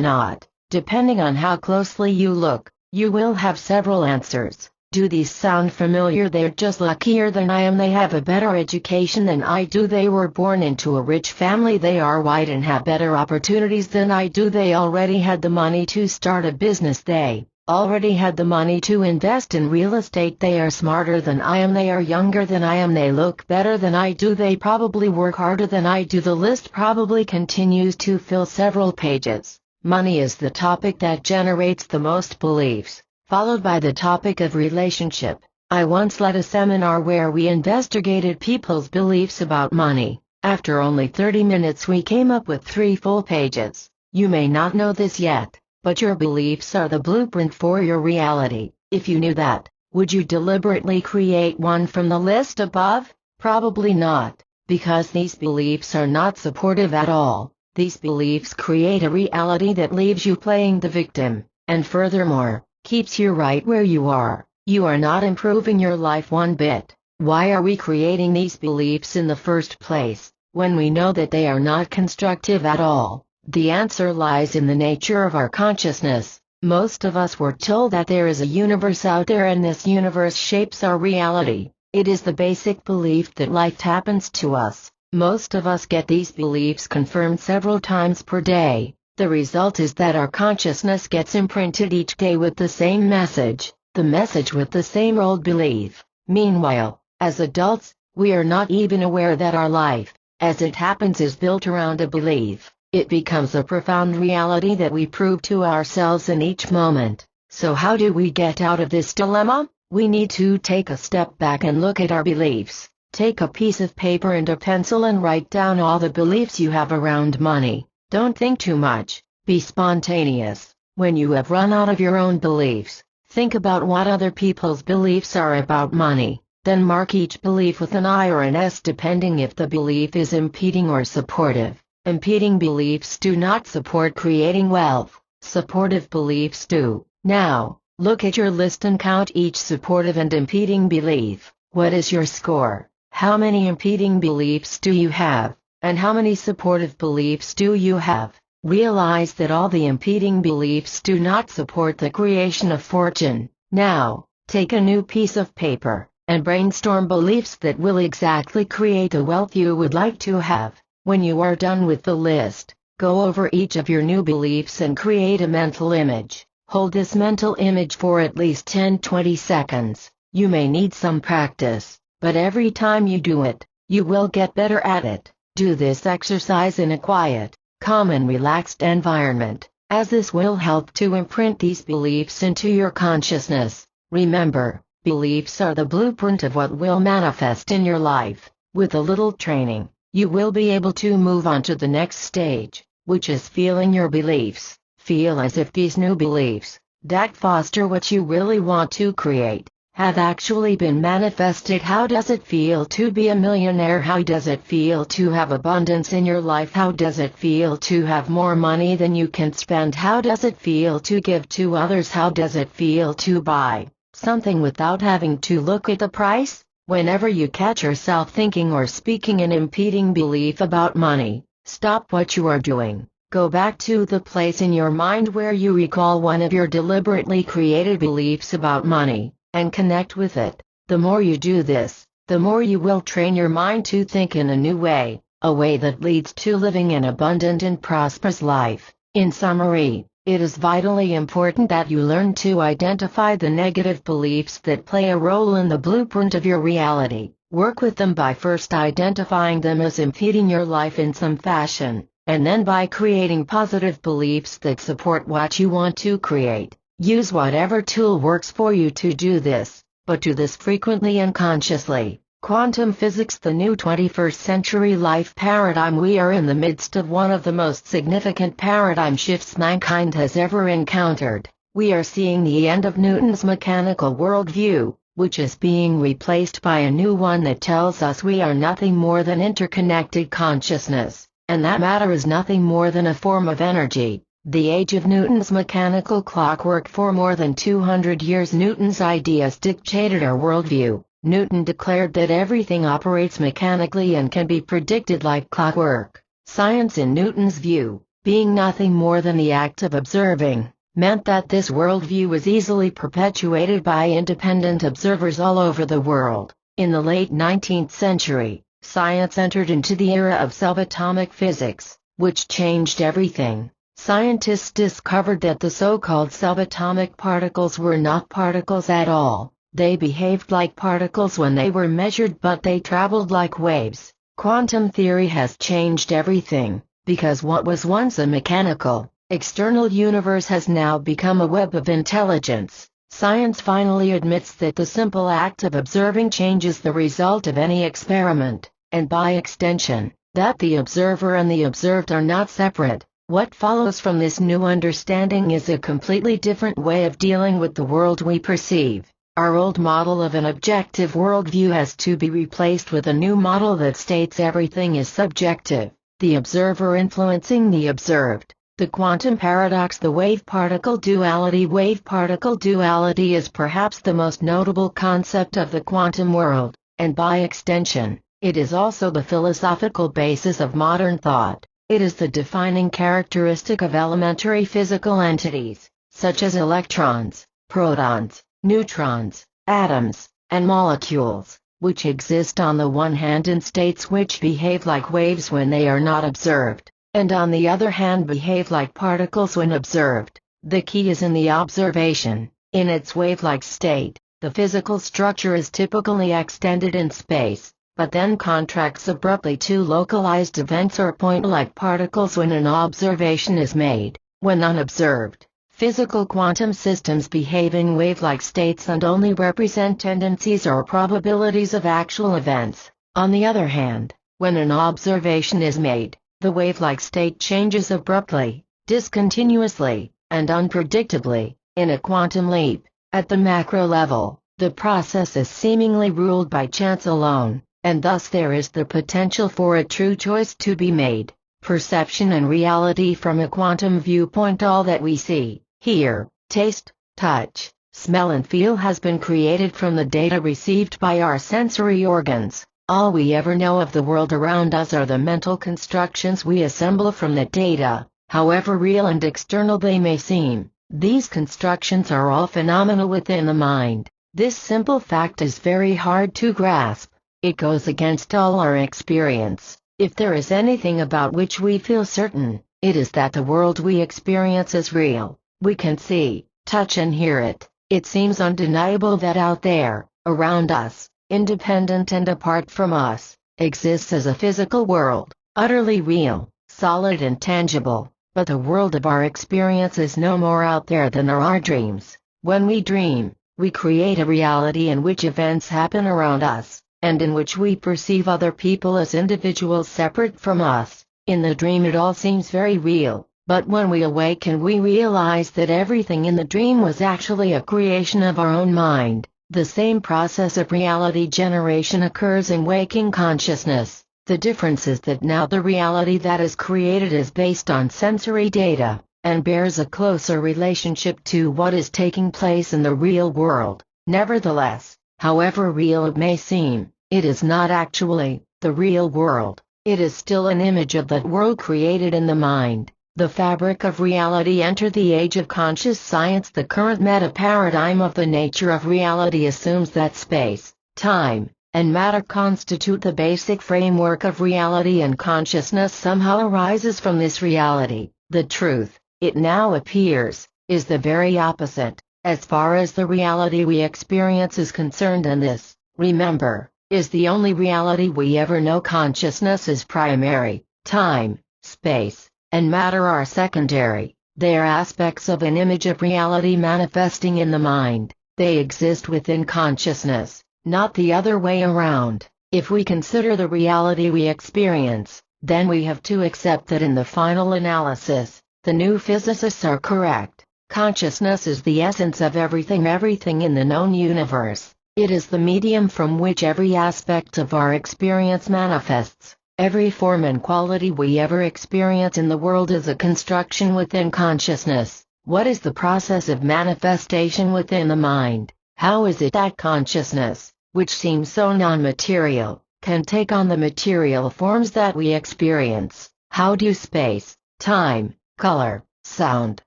not. Depending on how closely you look, you will have several answers. Do these sound familiar? They're just luckier than I am. They have a better education than I do. They were born into a rich family. They are white and have better opportunities than I do. They already had the money to start a business. They already had the money to invest in real estate. They are smarter than I am. They are younger than I am. They look better than I do. They probably work harder than I do. The list probably continues to fill several pages. Money is the topic that generates the most beliefs, followed by the topic of relationship. I once led a seminar where we investigated people's beliefs about money. After only 30 minutes we came up with 3 full pages. You may not know this yet, but your beliefs are the blueprint for your reality. If you knew that, would you deliberately create one from the list above? Probably not, because these beliefs are not supportive at all. These beliefs create a reality that leaves you playing the victim, and furthermore, keeps you right where you are. You are not improving your life one bit. Why are we creating these beliefs in the first place, when we know that they are not constructive at all? The answer lies in the nature of our consciousness. Most of us were told that there is a universe out there and this universe shapes our reality. It is the basic belief that life happens to us. Most of us get these beliefs confirmed several times per day. The result is that our consciousness gets imprinted each day with the same message, the message with the same old belief. Meanwhile, as adults, we are not even aware that our life, as it happens, is built around a belief. It becomes a profound reality that we prove to ourselves in each moment. So how do we get out of this dilemma? We need to take a step back and look at our beliefs. Take a piece of paper and a pencil and write down all the beliefs you have around money. Don't think too much. Be spontaneous. When you have run out of your own beliefs, think about what other people's beliefs are about money. Then mark each belief with an I or an S depending if the belief is impeding or supportive. Impeding beliefs do not support creating wealth. Supportive beliefs do. Now, look at your list and count each supportive and impeding belief. What is your score? How many impeding beliefs do you have? And how many supportive beliefs do you have? Realize that all the impeding beliefs do not support the creation of fortune. Now, take a new piece of paper, and brainstorm beliefs that will exactly create the wealth you would like to have. When you are done with the list, go over each of your new beliefs and create a mental image. Hold this mental image for at least 10-20 seconds. You may need some practice, but every time you do it, you will get better at it. Do this exercise in a quiet, calm and relaxed environment, as this will help to imprint these beliefs into your consciousness. Remember, beliefs are the blueprint of what will manifest in your life. With a little training, you will be able to move on to the next stage, which is feeling your beliefs. Feel as if these new beliefs, that foster what you really want to create, have actually been manifested. How does it feel to be a millionaire? How does it feel to have abundance in your life? How does it feel to have more money than you can spend? How does it feel to give to others? How does it feel to buy something without having to look at the price? Whenever you catch yourself thinking or speaking an impeding belief about money, stop what you are doing. Go back to the place in your mind where you recall one of your deliberately created beliefs about money, and connect with it. The more you do this, the more you will train your mind to think in a new way, a way that leads to living an abundant and prosperous life. In summary, it is vitally important that you learn to identify the negative beliefs that play a role in the blueprint of your reality. Work with them by first identifying them as impeding your life in some fashion, and then by creating positive beliefs that support what you want to create. Use whatever tool works for you to do this, but do this frequently and consciously. Quantum physics, the new 21st century life paradigm. We are in the midst of one of the most significant paradigm shifts mankind has ever encountered. We are seeing the end of Newton's mechanical worldview, which is being replaced by a new one that tells us we are nothing more than interconnected consciousness, and that matter is nothing more than a form of energy. The age of Newton's mechanical clockwork. For more than 200 years Newton's ideas dictated our worldview. Newton declared that everything operates mechanically and can be predicted like clockwork. Science in Newton's view, being nothing more than the act of observing, meant that this worldview was easily perpetuated by independent observers all over the world. In the late 19th century, science entered into the era of subatomic physics, which changed everything. Scientists discovered that the so-called subatomic particles were not particles at all. They behaved like particles when they were measured, but they traveled like waves. Quantum theory has changed everything, because what was once a mechanical, external universe has now become a web of intelligence. Science finally admits that the simple act of observing changes the result of any experiment, and by extension, that the observer and the observed are not separate. What follows from this new understanding is a completely different way of dealing with the world we perceive. Our old model of an objective worldview has to be replaced with a new model that states everything is subjective, the observer influencing the observed. The quantum paradox, the wave-particle duality. Wave-particle duality is perhaps the most notable concept of the quantum world, and by extension, it is also the philosophical basis of modern thought. It is the defining characteristic of elementary physical entities, such as electrons, protons, neutrons, atoms, and molecules, which exist on the one hand in states which behave like waves when they are not observed, and on the other hand behave like particles when observed. The key is in the observation. In its wave-like state, the physical structure is typically extended in space, but then contracts abruptly to localized events or point-like particles when an observation is made. When unobserved, physical quantum systems behave in wave-like states and only represent tendencies or probabilities of actual events. On the other hand, when an observation is made, the wave-like state changes abruptly, discontinuously, and unpredictably. In a quantum leap, at the macro level, the process is seemingly ruled by chance alone, and thus there is the potential for a true choice to be made. Perception and reality from a quantum viewpoint. All that we see, hear, taste, touch, smell and feel has been created from the data received by our sensory organs. All we ever know of the world around us are the mental constructions we assemble from that data, however real and external they may seem. These constructions are all phenomena within the mind. This simple fact is very hard to grasp. It goes against all our experience. If there is anything about which we feel certain, it is that the world we experience is real. We can see, touch and hear it. It seems undeniable that out there, around us, independent and apart from us, exists as a physical world, utterly real, solid and tangible. But the world of our experience is no more out there than are our dreams. When we dream, we create a reality in which events happen around us, and in which we perceive other people as individuals separate from us. In the dream it all seems very real, but when we awaken we realize that everything in the dream was actually a creation of our own mind. The same process of reality generation occurs in waking consciousness. The difference is that now the reality that is created is based on sensory data, and bears a closer relationship to what is taking place in the real world. Nevertheless, however real it may seem, it is not actually the real world. It is still an image of that world created in the mind. The fabric of reality entered the age of conscious science. The current meta-paradigm of the nature of reality assumes that space, time, and matter constitute the basic framework of reality, and consciousness somehow arises from this reality. The truth, it now appears, is the very opposite, as far as the reality we experience is concerned, and this, remember, is the only reality we ever know. Consciousness is primary, time, space, and matter are secondary. They are aspects of an image of reality manifesting in the mind. They exist within consciousness, not the other way around. If we consider the reality we experience, then we have to accept that in the final analysis, the new physicists are correct. Consciousness is the essence of everything in the known universe. It is the medium from which every aspect of our experience manifests. Every form and quality we ever experience in the world is a construction within consciousness. What is the process of manifestation within the mind? How is it that consciousness, which seems so non-material, can take on the material forms that we experience? How do space, time, color, sound,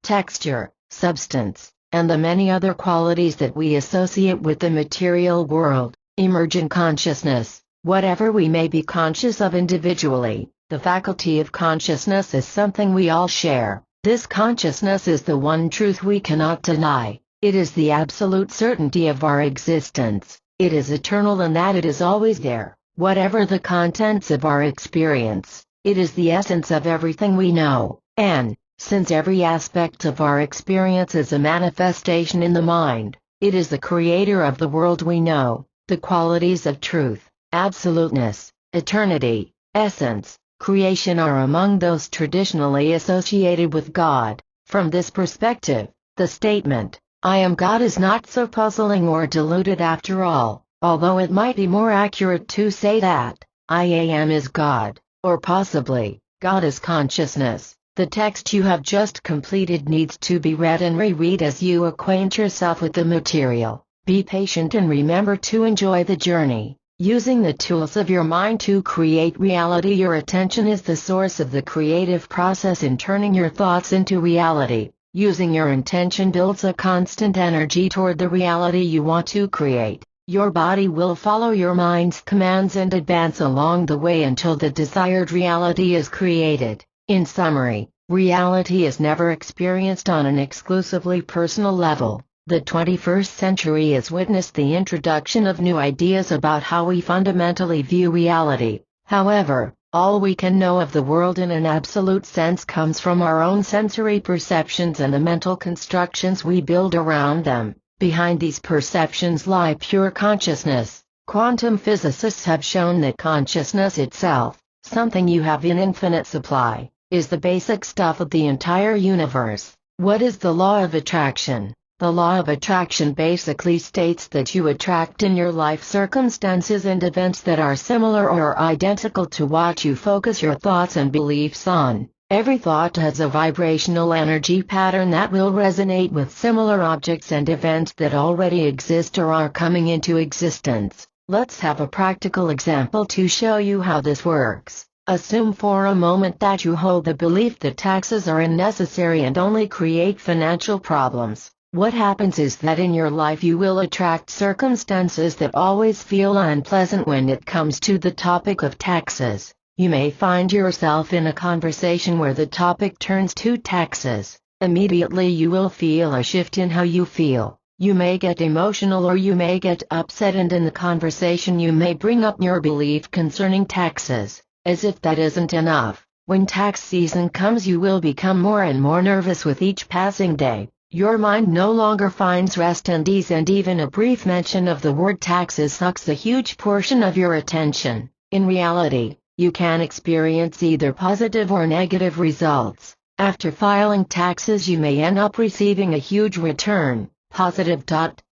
texture, substance, and the many other qualities that we associate with the material world, emerge in consciousness. Whatever we may be conscious of individually, the faculty of consciousness is something we all share. This consciousness is the one truth we cannot deny. It is the absolute certainty of our existence. It is eternal in that it is always there, whatever the contents of our experience. It is the essence of everything we know, and, since every aspect of our experience is a manifestation in the mind, it is the creator of the world we know. The qualities of truth, absoluteness, eternity, essence, creation are among those traditionally associated with God. From this perspective, the statement, "I am God" is not so puzzling or diluted after all, although it might be more accurate to say that, "I am is God," or possibly, "God is consciousness." The text you have just completed needs to be read and reread as you acquaint yourself with the material. Be patient and remember to enjoy the journey. Using the tools of your mind to create reality, your attention is the source of the creative process in turning your thoughts into reality. Using your intention builds a constant energy toward the reality you want to create. Your body will follow your mind's commands and advance along the way until the desired reality is created. In summary, reality is never experienced on an exclusively personal level. The 21st century has witnessed the introduction of new ideas about how we fundamentally view reality. However, all we can know of the world in an absolute sense comes from our own sensory perceptions and the mental constructions we build around them. Behind these perceptions lie pure consciousness. Quantum physicists have shown that consciousness itself, something you have in infinite supply, is the basic stuff of the entire universe. What is the law of attraction? The law of attraction basically states that you attract in your life circumstances and events that are similar or identical to what you focus your thoughts and beliefs on. Every thought has a vibrational energy pattern that will resonate with similar objects and events that already exist or are coming into existence. Let's have a practical example to show you how this works. Assume for a moment that you hold the belief that taxes are unnecessary and only create financial problems. What happens is that in your life you will attract circumstances that always feel unpleasant when it comes to the topic of taxes. You may find yourself in a conversation where the topic turns to taxes. Immediately you will feel a shift in how you feel. You may get emotional or you may get upset, and in the conversation you may bring up your belief concerning taxes. As if that isn't enough, when tax season comes you will become more and more nervous with each passing day. Your mind no longer finds rest and ease, and even a brief mention of the word taxes sucks a huge portion of your attention. In reality, you can experience either positive or negative results. After filing taxes you may end up receiving a huge return. Positive.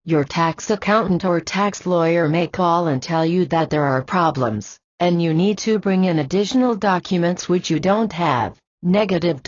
Your tax accountant or tax lawyer may call and tell you that there are problems, and you need to bring in additional documents which you don't have. Negative.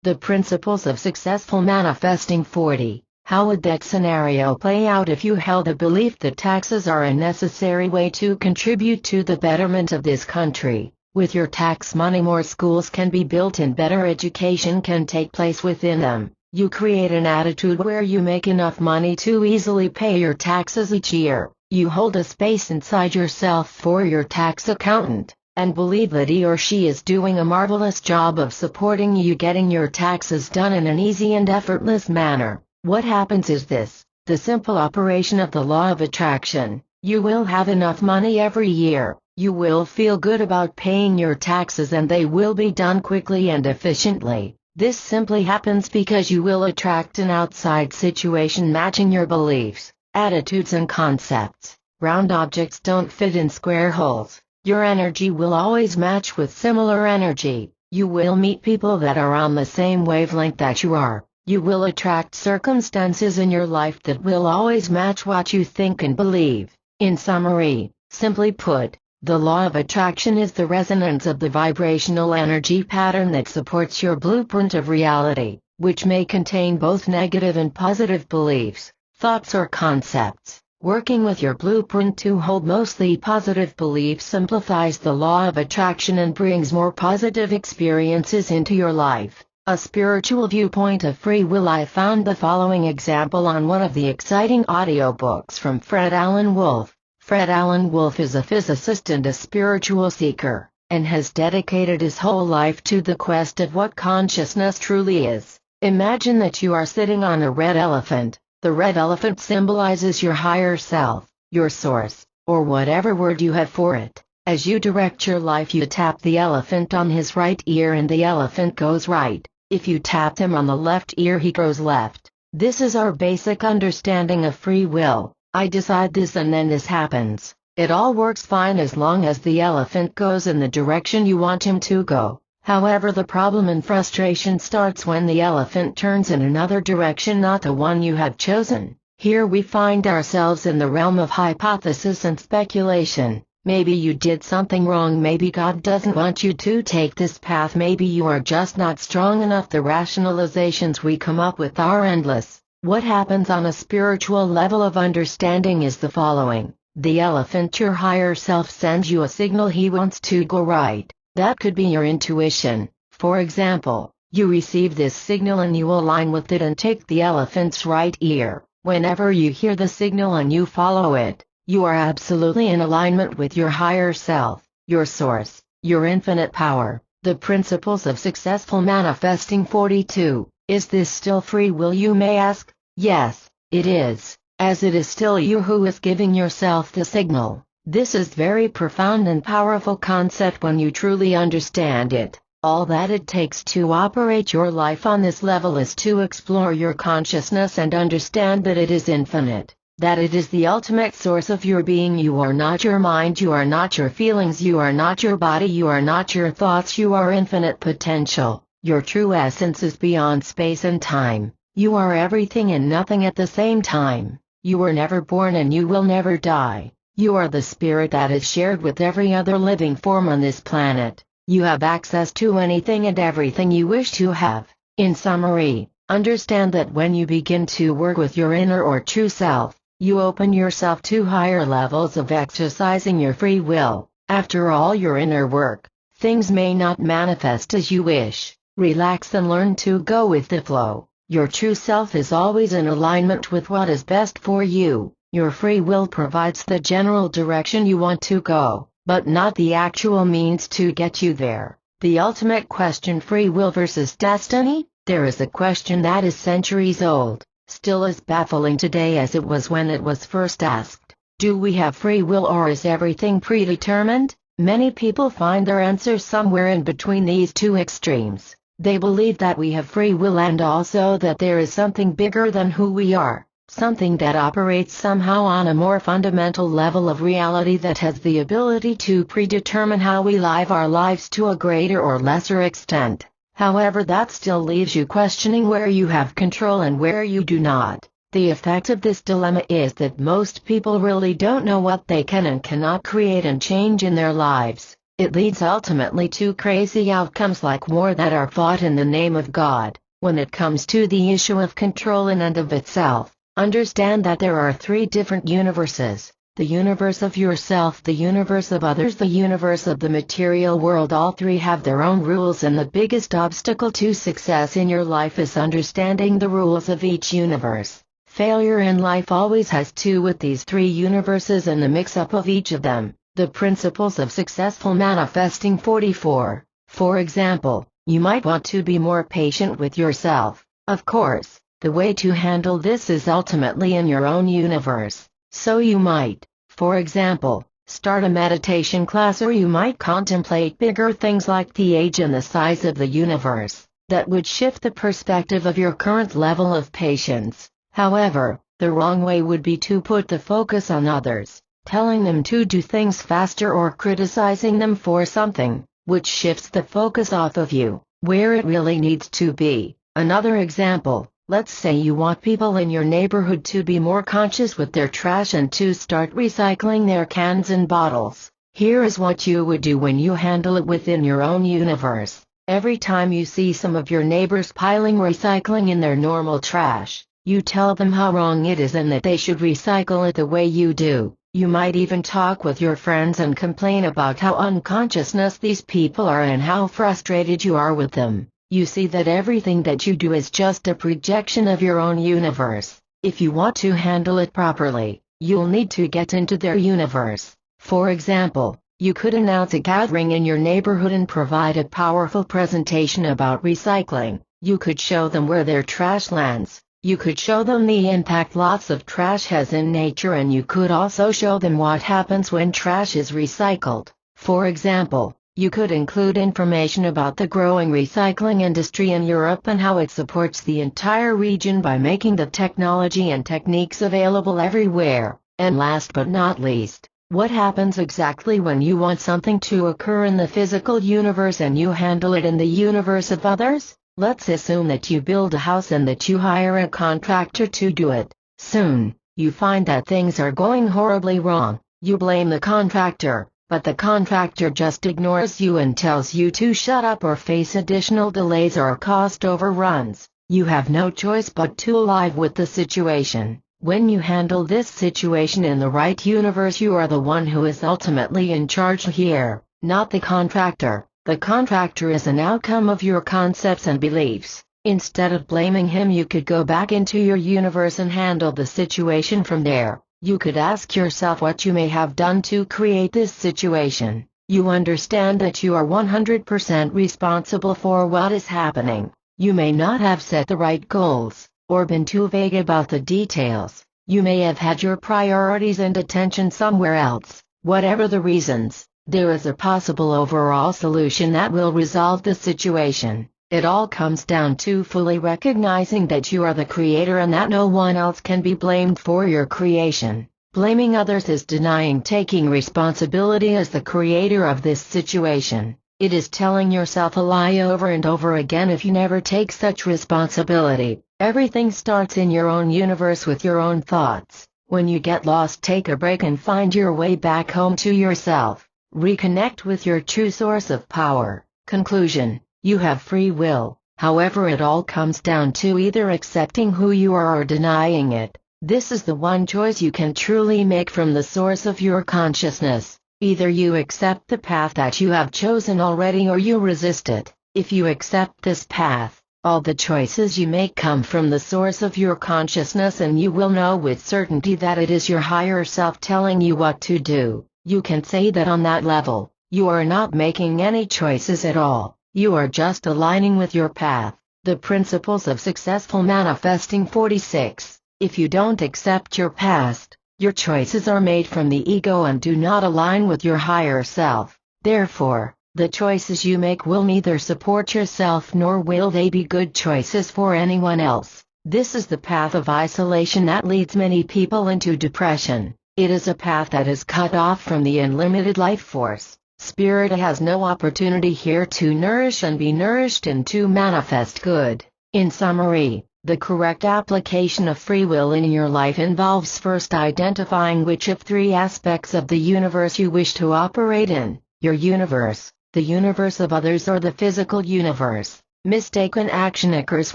The principles of successful manifesting 40. How would that scenario play out if you held the belief that taxes are a necessary way to contribute to the betterment of this country? With your tax money more schools can be built and better education can take place within them. You create an attitude where you make enough money to easily pay your taxes each year. You hold a space inside yourself for your tax accountant, and believe that he or she is doing a marvelous job of supporting you getting your taxes done in an easy and effortless manner. What happens is this: the simple operation of the law of attraction. You will have enough money every year. You will feel good about paying your taxes and they will be done quickly and efficiently. This simply happens because you will attract an outside situation matching your beliefs, attitudes and concepts. Round objects don't fit in square holes. Your energy will always match with similar energy. You will meet people that are on the same wavelength that you are. You will attract circumstances in your life that will always match what you think and believe. In summary, simply put, the law of attraction is the resonance of the vibrational energy pattern that supports your blueprint of reality, which may contain both negative and positive beliefs, thoughts or concepts. Working with your blueprint to hold mostly positive beliefs simplifies the law of attraction and brings more positive experiences into your life. A spiritual viewpoint of free will. I found the following example on one of the exciting audiobooks from Fred Alan Wolf. Fred Alan Wolf is a physicist and a spiritual seeker, and has dedicated his whole life to the quest of what consciousness truly is. Imagine that you are sitting on a red elephant. The red elephant symbolizes your higher self, your source, or whatever word you have for it. As you direct your life, you tap the elephant on his right ear and the elephant goes right. If you tap him on the left ear, he goes left. This is our basic understanding of free will. I decide this and then this happens. It all works fine as long as the elephant goes in the direction you want him to go. However, the problem and frustration starts when the elephant turns in another direction, not the one you have chosen. Here we find ourselves in the realm of hypothesis and speculation. Maybe you did something wrong, maybe God doesn't want you to take this path, maybe you are just not strong enough. The rationalizations we come up with are endless. What happens on a spiritual level of understanding is the following. The elephant, your higher self, sends you a signal he wants to go right. That could be your intuition. For example, you receive this signal and you align with it and take the elephant's right ear. Whenever you hear the signal and you follow it, you are absolutely in alignment with your higher self, your source, your infinite power. The principles of successful manifesting 42. Is this still free will, you may ask? Yes, it is, as it is still you who is giving yourself the signal. This is very profound and powerful concept when you truly understand it. All that it takes to operate your life on this level is to explore your consciousness and understand that it is infinite. That it is the ultimate source of your being. You are not your mind, you are not your feelings, you are not your body, you are not your thoughts, you are infinite potential. Your true essence is beyond space and time. You are everything and nothing at the same time. You were never born and you will never die. You are the spirit that is shared with every other living form on this planet. You have access to anything and everything you wish to have. In summary, understand that when you begin to work with your inner or true self, you open yourself to higher levels of exercising your free will. After all your inner work, things may not manifest as you wish. Relax and learn to go with the flow. Your true self is always in alignment with what is best for you. Your free will provides the general direction you want to go, but not the actual means to get you there. The ultimate question, free will versus destiny? There is a question that is centuries old. Still as baffling today as it was when it was first asked. Do we have free will or is everything predetermined? Many people find their answer somewhere in between these two extremes. They believe that we have free will and also that there is something bigger than who we are, something that operates somehow on a more fundamental level of reality that has the ability to predetermine how we live our lives to a greater or lesser extent. However, that still leaves you questioning where you have control and where you do not. The effect of this dilemma is that most people really don't know what they can and cannot create and change in their lives. It leads ultimately to crazy outcomes like war that are fought in the name of God. When it comes to the issue of control in and of itself, understand that there are three different universes. The universe of yourself, the universe of others, the universe of the material world. All three have their own rules, and the biggest obstacle to success in your life is understanding the rules of each universe. Failure in life always has to do with these three universes and the mix-up of each of them. The principles of successful manifesting 44. For example, you might want to be more patient with yourself. Of course, the way to handle this is ultimately in your own universe. So you might, for example, start a meditation class, or you might contemplate bigger things like the age and the size of the universe. That would shift the perspective of your current level of patience. However, the wrong way would be to put the focus on others, telling them to do things faster or criticizing them for something, which shifts the focus off of you, where it really needs to be. Another example. Let's say you want people in your neighborhood to be more conscious with their trash and to start recycling their cans and bottles. Here is what you would do when you handle it within your own universe. Every time you see some of your neighbors piling recycling in their normal trash, you tell them how wrong it is and that they should recycle it the way you do. You might even talk with your friends and complain about how unconscious these people are and how frustrated you are with them. You see that everything that you do is just a projection of your own universe. If you want to handle it properly, you'll need to get into their universe. For example, you could announce a gathering in your neighborhood and provide a powerful presentation about recycling. You could show them where their trash lands. You could show them the impact lots of trash has in nature, and you could also show them what happens when trash is recycled. For example, you could include information about the growing recycling industry in Europe and how it supports the entire region by making the technology and techniques available everywhere. And last but not least, what happens exactly when you want something to occur in the physical universe and you handle it in the universe of others? Let's assume that you build a house and that you hire a contractor to do it. Soon, you find that things are going horribly wrong. You blame the contractor, but the contractor just ignores you and tells you to shut up or face additional delays or cost overruns. You have no choice but to live with the situation. When you handle this situation in the right universe, you are the one who is ultimately in charge here, not the contractor. The contractor is an outcome of your concepts and beliefs. Instead of blaming him, you could go back into your universe and handle the situation from there. You could ask yourself what you may have done to create this situation. You understand that you are 100% responsible for what is happening. You may not have set the right goals, or been too vague about the details. You may have had your priorities and attention somewhere else. Whatever the reasons, there is a possible overall solution that will resolve the situation. It all comes down to fully recognizing that you are the creator and that no one else can be blamed for your creation. Blaming others is denying taking responsibility as the creator of this situation. It is telling yourself a lie over and over again if you never take such responsibility. Everything starts in your own universe with your own thoughts. When you get lost, take a break and find your way back home to yourself. Reconnect with your true source of power. Conclusion: you have free will. However, it all comes down to either accepting who you are or denying it. This is the one choice you can truly make from the source of your consciousness. Either you accept the path that you have chosen already or you resist it. If you accept this path, all the choices you make come from the source of your consciousness, and you will know with certainty that it is your higher self telling you what to do. You can say that on that level, you are not making any choices at all. You are just aligning with your path. The Principles of Successful Manifesting 46. If you don't accept your past, your choices are made from the ego and do not align with your higher self. Therefore, the choices you make will neither support yourself nor will they be good choices for anyone else. This is the path of isolation that leads many people into depression. It is a path that is cut off from the unlimited life force. Spirit has no opportunity here to nourish and be nourished and to manifest good. In summary, the correct application of free will in your life involves first identifying which of three aspects of the universe you wish to operate in: your universe, the universe of others, or the physical universe. Mistaken action occurs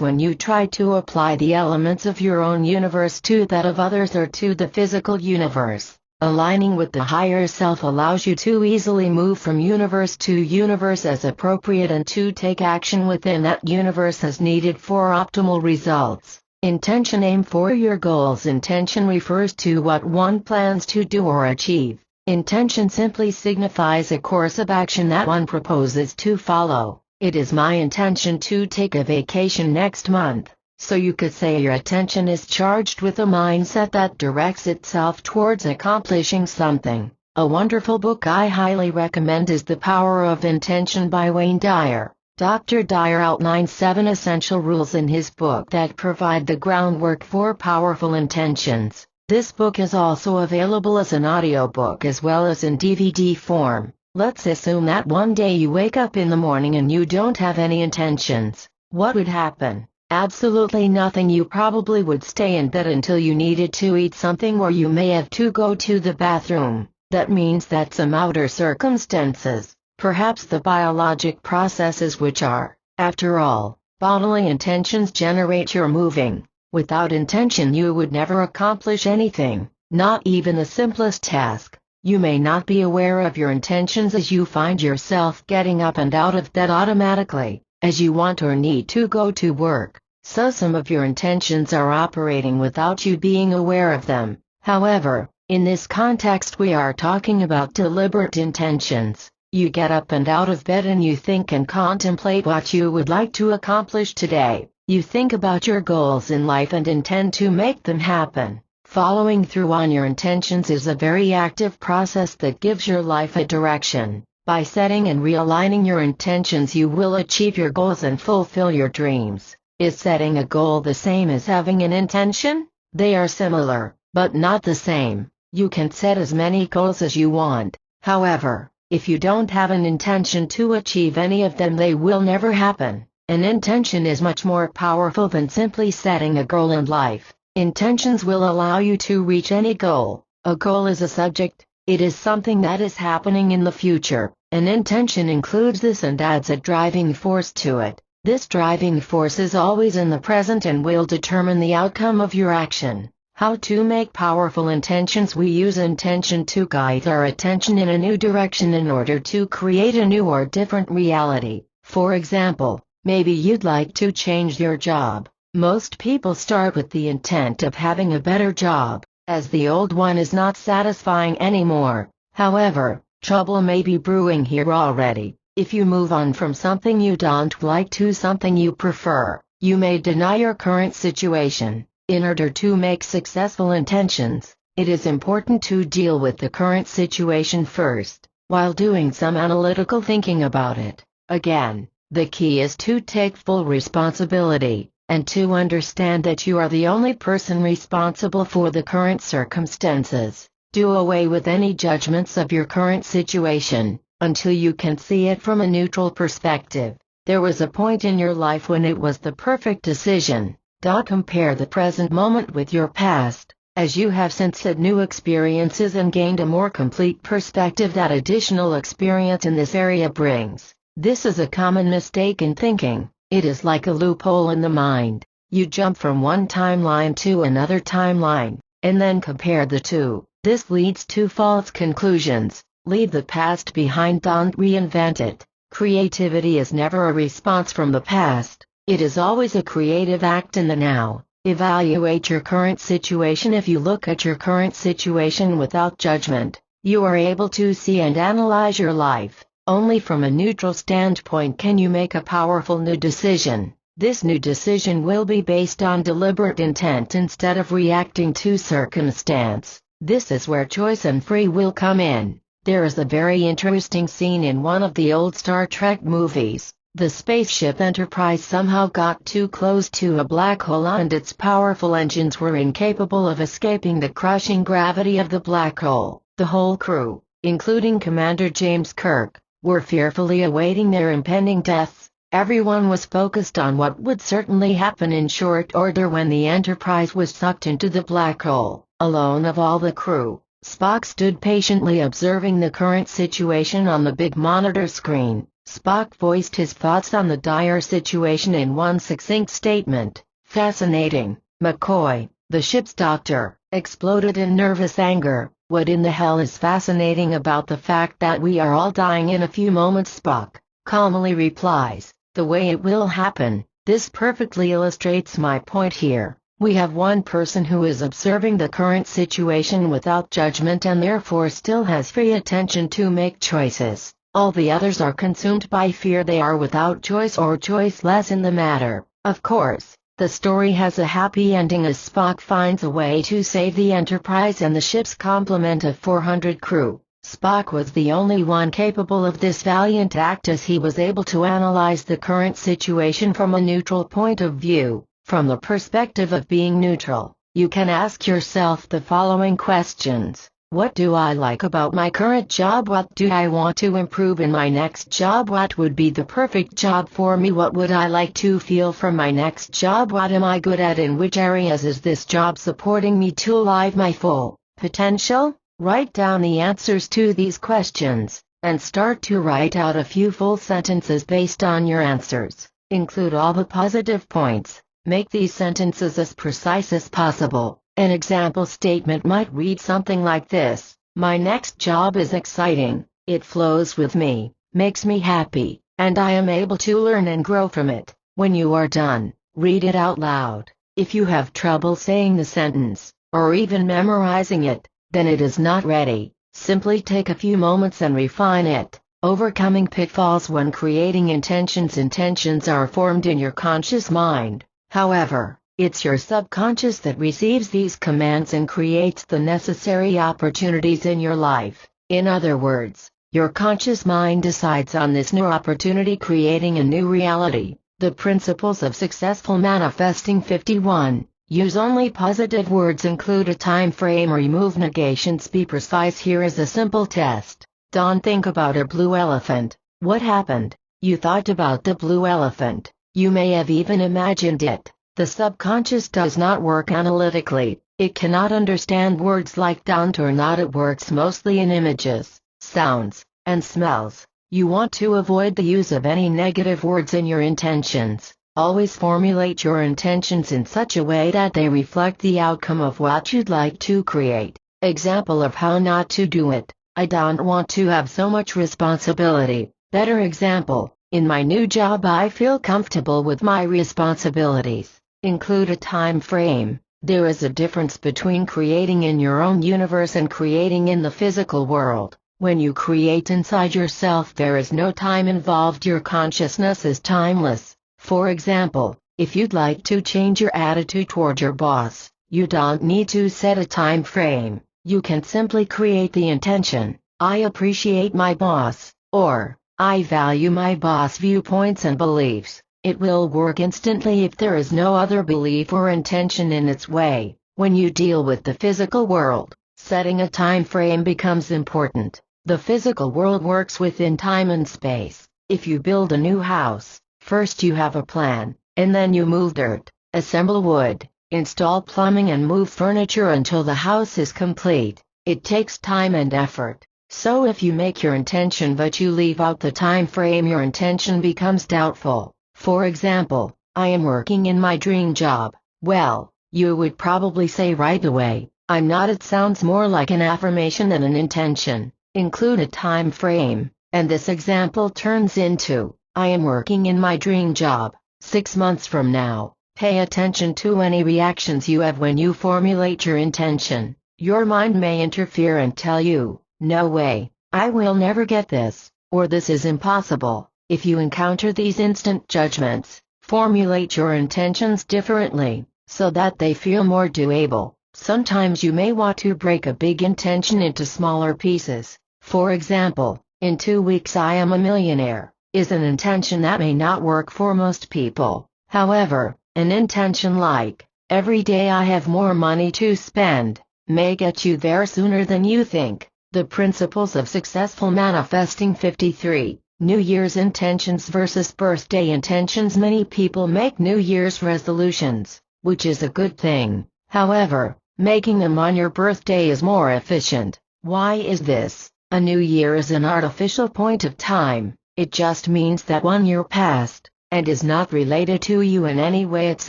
when you try to apply the elements of your own universe to that of others or to the physical universe. Aligning with the higher self allows you to easily move from universe to universe as appropriate and to take action within that universe as needed for optimal results. Intention: aim for your goals. Intention refers to what one plans to do or achieve. Intention simply signifies a course of action that one proposes to follow. It is my intention to take a vacation next month. So you could say your attention is charged with a mindset that directs itself towards accomplishing something. A wonderful book I highly recommend is The Power of Intention by Wayne Dyer. Dr. Dyer outlines 7 essential rules in his book that provide the groundwork for powerful intentions. This book is also available as an audiobook as well as in DVD form. Let's assume that one day you wake up in the morning and you don't have any intentions. What would happen? Absolutely nothing. You probably would stay in bed until you needed to eat something, or you may have to go to the bathroom. That means that some outer circumstances, perhaps the biologic processes which are, after all, bodily intentions, generate your moving. Without intention you would never accomplish anything, not even the simplest task. You may not be aware of your intentions as you find yourself getting up and out of bed automatically. as you want or need to go to work, so some of your intentions are operating without you being aware of them. However, in this context we are talking about deliberate intentions. You get up and out of bed and you think and contemplate what you would like to accomplish today. You think about your goals in life and intend to make them happen. Following through on your intentions is a very active process that gives your life a direction. By setting and realigning your intentions, you will achieve your goals and fulfill your dreams. Is setting a goal the same as having an intention? They are similar, but not the same. You can set as many goals as you want. However, if you don't have an intention to achieve any of them, they will never happen. An intention is much more powerful than simply setting a goal in life. Intentions will allow you to reach any goal. A goal is a subject. It is something that is happening in the future. An intention includes this and adds a driving force to it. This driving force is always in the present and will determine the outcome of your action. How to make powerful intentions? We use intention to guide our attention in a new direction in order to create a new or different reality. For example, maybe you'd like to change your job. Most people start with the intent of having a better job, as the old one is not satisfying anymore. However, trouble may be brewing here already. If you move on from something you don't like to something you prefer, you may deny your current situation. In order to make successful intentions, it is important to deal with the current situation first, while doing some analytical thinking about it. Again, the key is to take full responsibility, and to understand that you are the only person responsible for the current circumstances. Do away with any judgments of your current situation, until you can see it from a neutral perspective. There was a point in your life when it was the perfect decision. Compare the present moment with your past, as you have since had new experiences and gained a more complete perspective that additional experience in this area brings. This is a common mistake in thinking. It is like a loophole in the mind. You jump from one timeline to another timeline, and then compare the two. This leads to false conclusions. Leave the past behind, don't reinvent it. Creativity is never a response from the past. It is always a creative act in the now. Evaluate your current situation. If you look at your current situation without judgment, you are able to see and analyze your life. Only from a neutral standpoint can you make a powerful new decision. This new decision will be based on deliberate intent instead of reacting to circumstance. This is where choice and free will come in. There is a very interesting scene in one of the old Star Trek movies. The spaceship Enterprise somehow got too close to a black hole and its powerful engines were incapable of escaping the crushing gravity of the black hole. The whole crew, including Commander James Kirk, were fearfully awaiting their impending deaths. Everyone was focused on what would certainly happen in short order when the Enterprise was sucked into the black hole. Alone of all the crew, Spock stood patiently observing the current situation on the big monitor screen. Spock voiced his thoughts on the dire situation in one succinct statement. "Fascinating." McCoy, the ship's doctor, exploded in nervous anger. "What in the hell is fascinating about the fact that we are all dying in a few moments?" Spock calmly replies. "The way it will happen. This perfectly illustrates my point here. We have one person who is observing the current situation without judgment and therefore still has free attention to make choices. All the others are consumed by fear. They are without choice or choiceless in the matter." Of course, the story has a happy ending as Spock finds a way to save the Enterprise and the ship's complement of 400 crew. Spock was the only one capable of this valiant act as he was able to analyze the current situation from a neutral point of view. From the perspective of being neutral, you can ask yourself the following questions. What do I like about my current job? What do I want to improve in my next job? What would be the perfect job for me? What would I like to feel from my next job? What am I good at? In which areas is this job supporting me to live my full potential? Write down the answers to these questions, and start to write out a few full sentences based on your answers. Include all the positive points. Make these sentences as precise as possible. An example statement might read something like this: "My next job is exciting, it flows with me, makes me happy, and I am able to learn and grow from it. When you are done, read it out loud. If you have trouble saying the sentence, or even memorizing it, then it is not ready. Simply take a few moments and refine it. Overcoming pitfalls when creating intentions. Intentions are formed in your conscious mind. However, it's your subconscious that receives these commands and creates the necessary opportunities in your life. In other words, your conscious mind decides on this new opportunity, creating a new reality. The principles of successful manifesting. 51. Use only positive words. Include a time frame. Remove negations. Be precise. Here is a simple test. Don't think about a blue elephant. What happened? You thought about the blue elephant. You may have even imagined it. The subconscious does not work analytically. It cannot understand words like don't or not. It works mostly in images, sounds, and smells. You want to avoid the use of any negative words in your intentions. Always formulate your intentions in such a way that they reflect the outcome of what you'd like to create. Example of how not to do it. I don't want to have so much responsibility. Better example, in my new job I feel comfortable with my responsibilities. Include a time frame. There is a difference between creating in your own universe and creating in the physical world. When you create inside yourself, there is no time involved. Your consciousness is timeless. For example, if you'd like to change your attitude toward your boss, you don't need to set a time frame. You can simply create the intention, I appreciate my boss, or, I value my boss' viewpoints and beliefs. It will work instantly if there is no other belief or intention in its way. When you deal with the physical world, setting a time frame becomes important. The physical world works within time and space. If you build a new house, first you have a plan, and then you move dirt, assemble wood, install plumbing and move furniture until the house is complete. It takes time and effort. So if you make your intention but you leave out the time frame, your intention becomes doubtful. For example, I am working in my dream job. Well, you would probably say right away, I'm not. It sounds more like an affirmation than an intention. Include a time frame, and this example turns into, I am working in my dream job, 6 months from now. Pay attention to any reactions you have when you formulate your intention. Your mind may interfere and tell you, no way, I will never get this, or this is impossible. If you encounter these instant judgments, formulate your intentions differently, so that they feel more doable. Sometimes you may want to break a big intention into smaller pieces. For example, in 2 weeks I am a millionaire, is an intention that may not work for most people. However, an intention like, every day I have more money to spend, may get you there sooner than you think. The principles of successful manifesting. 53. New Year's intentions versus birthday intentions. Many people make New Year's resolutions, which is a good thing. However, making them on your birthday is more efficient. Why is this? A new year is an artificial point of time. It just means that 1 year passed, and is not related to you in any way. It's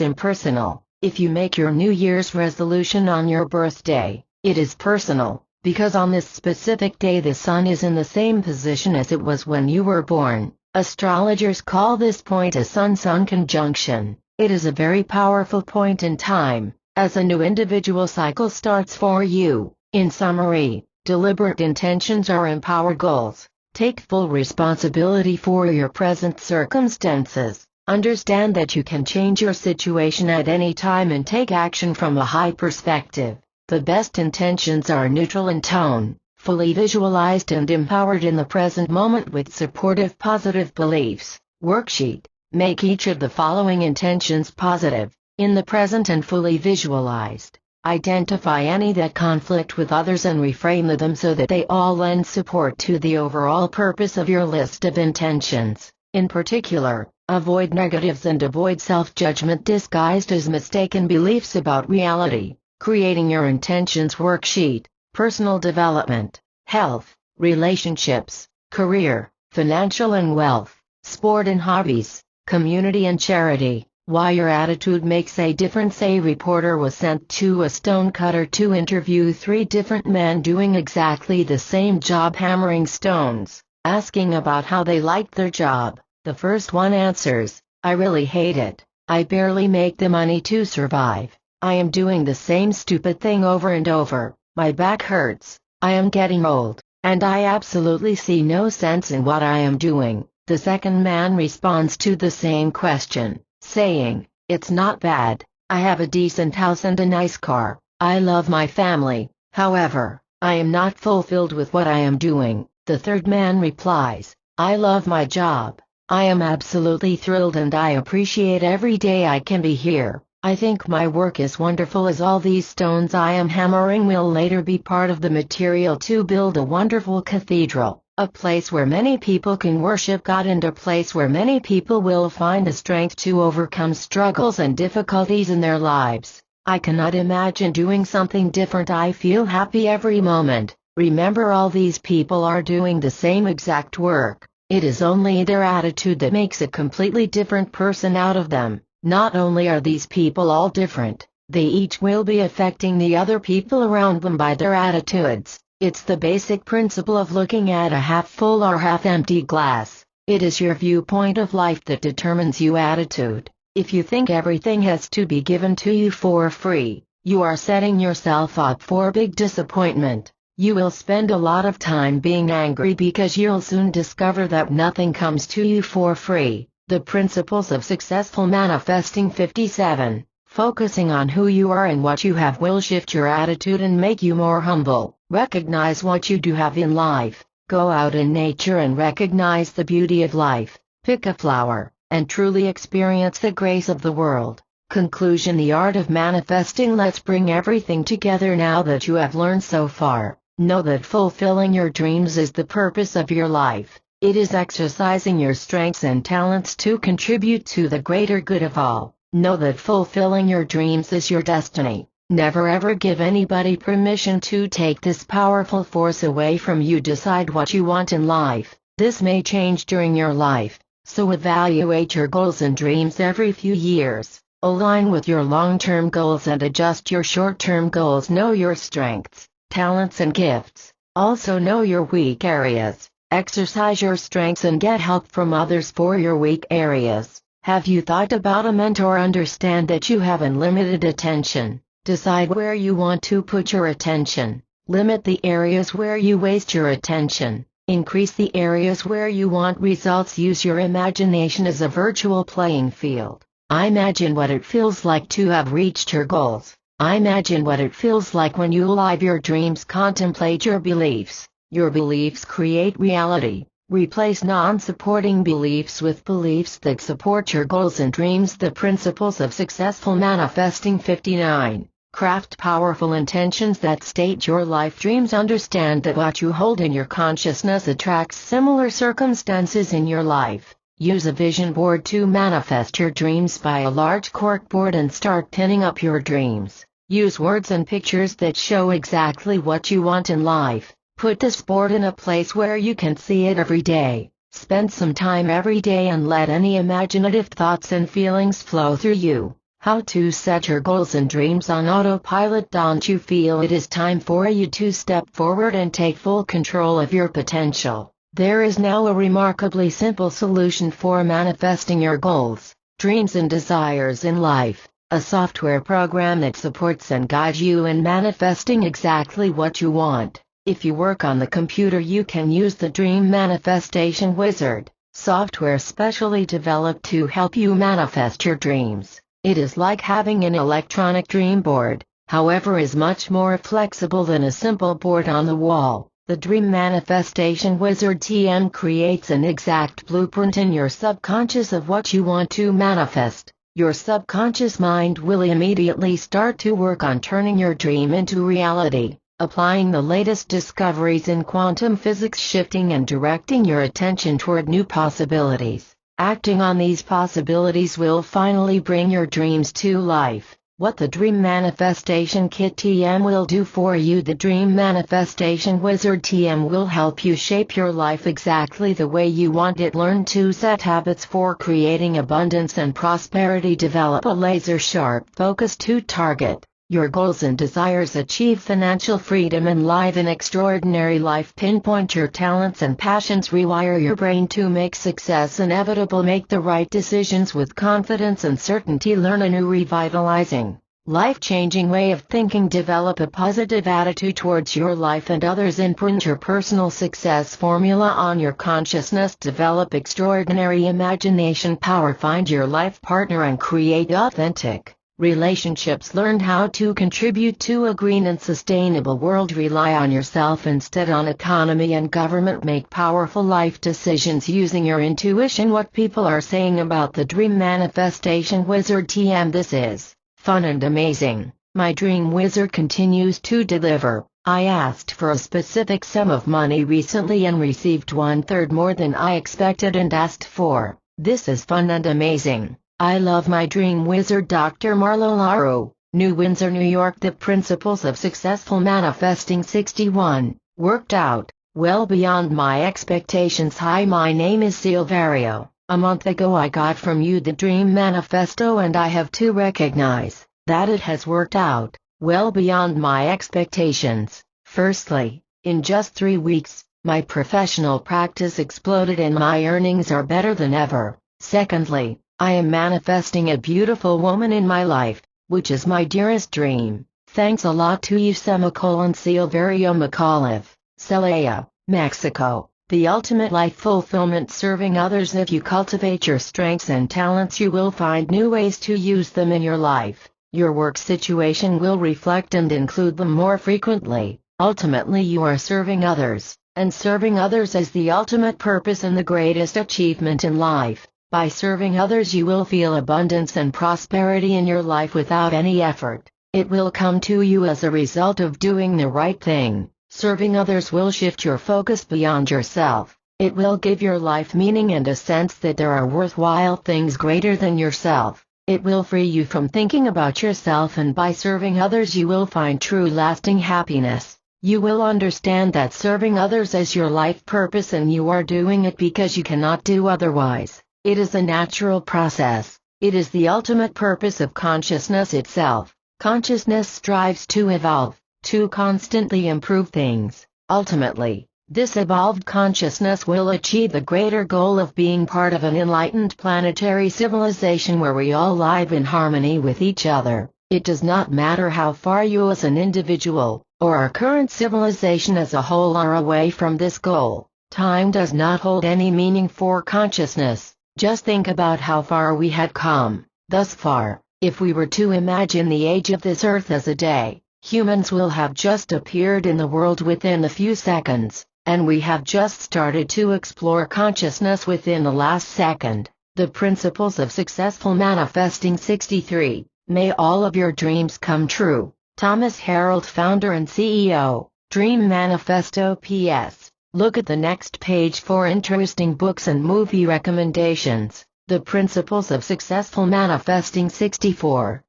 impersonal. If you make your New Year's resolution on your birthday, it is personal, because on this specific day the sun is in the same position as it was when you were born. Astrologers call this point a sun-sun conjunction. It is a very powerful point in time, as a new individual cycle starts for you. In summary, deliberate intentions are empowered goals. Take full responsibility for your present circumstances. Understand that you can change your situation at any time and take action from a high perspective. The best intentions are neutral in tone, fully visualized and empowered in the present moment with supportive positive beliefs. Worksheet. Make each of the following intentions positive, in the present and fully visualized. Identify any that conflict with others and reframe them so that they all lend support to the overall purpose of your list of intentions. In particular, avoid negatives and avoid self-judgment disguised as mistaken beliefs about reality. Creating your intentions worksheet. Personal development, health, relationships, career, financial and wealth, sport and hobbies, community and charity. Why your attitude makes a difference. A reporter was sent to a stonecutter to interview 3 different men doing exactly the same job, hammering stones, asking about how they liked their job. The first one answers, I really hate it. I barely make the money to survive. I am doing the same stupid thing over and over. My back hurts. I am getting old, and I absolutely see no sense in what I am doing. The second man responds to the same question, saying, it's not bad. I have a decent house and a nice car. I love my family. However, I am not fulfilled with what I am doing. The third man replies, I love my job. I am absolutely thrilled and I appreciate every day I can be here. I think my work is wonderful as all these stones I am hammering will later be part of the material to build a wonderful cathedral, a place where many people can worship God and a place where many people will find the strength to overcome struggles and difficulties in their lives. I cannot imagine doing something different. I feel happy every moment. Remember, all these people are doing the same exact work. It is only their attitude that makes a completely different person out of them. Not only are these people all different, they each will be affecting the other people around them by their attitudes. It's the basic principle of looking at a half full or half empty glass. It is your viewpoint of life that determines your attitude. If you think everything has to be given to you for free, you are setting yourself up for big disappointment. You will spend a lot of time being angry because you'll soon discover that nothing comes to you for free. The Principles of Successful Manifesting 57. Focusing on who you are and what you have will shift your attitude and make you more humble. Recognize what you do have in life. Go out in nature and recognize the beauty of life. Pick a flower, and truly experience the grace of the world. Conclusion: the art of manifesting. Let's bring everything together now that you have learned so far. Know that fulfilling your dreams is the purpose of your life. It is exercising your strengths and talents to contribute to the greater good of all. Know that fulfilling your dreams is your destiny. Never ever give anybody permission to take this powerful force away from you. Decide what you want in life. This may change during your life, so evaluate your goals and dreams every few years. Align with your long-term goals and adjust your short-term goals. Know your strengths, talents and gifts. Also know your weak areas. Exercise your strengths and get help from others for your weak areas. Have you thought about a mentor? Understand that you have unlimited attention. Decide where you want to put your attention. Limit the areas where you waste your attention. Increase the areas where you want results. Use your imagination as a virtual playing field. Imagine what it feels like to have reached your goals. Imagine what it feels like when you live your dreams. Contemplate your beliefs. Your beliefs create reality. Replace non-supporting beliefs with beliefs that support your goals and dreams. The Principles of Successful Manifesting 59. Craft powerful intentions that state your life dreams. Understand that what you hold in your consciousness attracts similar circumstances in your life. Use a vision board to manifest your dreams. Buy a large cork board and start pinning up your dreams. Use words and pictures that show exactly what you want in life. Put this board in a place where you can see it every day. Spend some time every day and let any imaginative thoughts and feelings flow through you. How to set your goals and dreams on autopilot. Don't you feel it is time for you to step forward and take full control of your potential? There is now a remarkably simple solution for manifesting your goals, dreams and desires in life. A software program that supports and guides you in manifesting exactly what you want. If you work on the computer, you can use the Dream Manifestation Wizard, software specially developed to help you manifest your dreams. It is like having an electronic dream board, however is much more flexible than a simple board on the wall. The Dream Manifestation Wizard TM creates an exact blueprint in your subconscious of what you want to manifest. Your subconscious mind will immediately start to work on turning your dream into reality. Applying the latest discoveries in quantum physics, shifting and directing your attention toward new possibilities. Acting on these possibilities will finally bring your dreams to life. What the Dream Manifestation Kit TM will do for you. The Dream Manifestation Wizard TM will help you shape your life exactly the way you want it. Learn to set habits for creating abundance and prosperity. Develop a laser-sharp focus to target your goals and desires, achieve financial freedom and live an extraordinary life, pinpoint your talents and passions, rewire your brain to make success inevitable, make the right decisions with confidence and certainty, learn a new revitalizing, life-changing way of thinking, develop a positive attitude towards your life and others, imprint your personal success formula on your consciousness, develop extraordinary imagination power, find your life partner and create authentic relationships, learn how to contribute to a green and sustainable world, rely on yourself instead on economy and government, make powerful life decisions using your intuition. What people are saying about the Dream Manifestation Wizard TM. This is fun and amazing. My Dream Wizard continues to deliver. I asked for a specific sum of money recently and received 1/3 more than I expected and asked for. This is fun and amazing. I love my Dream Wizard. Dr. Marlo Laru, New Windsor, New York. The Principles of Successful Manifesting 61, worked out well beyond my expectations. Hi, my name is Silverio. A month ago I got from you the Dream Manifesto and I have to recognize that it has worked out well beyond my expectations. Firstly, in just 3 weeks, my professional practice exploded and my earnings are better than ever. Secondly, I am manifesting a beautiful woman in my life, which is my dearest dream. Thanks a lot to you, Silverio McAuliffe, Celaya, Mexico. The ultimate life fulfillment, serving others. If you cultivate your strengths and talents, you will find new ways to use them in your life. Your work situation will reflect and include them more frequently. Ultimately, you are serving others, and serving others is the ultimate purpose and the greatest achievement in life. By serving others, you will feel abundance and prosperity in your life without any effort. It will come to you as a result of doing the right thing. Serving others will shift your focus beyond yourself. It will give your life meaning and a sense that there are worthwhile things greater than yourself. It will free you from thinking about yourself, and by serving others you will find true lasting happiness. You will understand that serving others is your life purpose and you are doing it because you cannot do otherwise. It is a natural process. It is the ultimate purpose of consciousness itself. Consciousness strives to evolve, to constantly improve things. Ultimately, this evolved consciousness will achieve the greater goal of being part of an enlightened planetary civilization where we all live in harmony with each other. It does not matter how far you as an individual, or our current civilization as a whole, are away from this goal. Time does not hold any meaning for consciousness. Just think about how far we had come thus far. If we were to imagine the age of this earth as a day, humans will have just appeared in the world within a few seconds, and we have just started to explore consciousness within the last second. The Principles of Successful Manifesting 63. May all of your dreams come true. Thomas Harold, founder and CEO, Dream Manifesto. P.S. Look at the next page for interesting books and movie recommendations. The Principles of Successful Manifesting 64.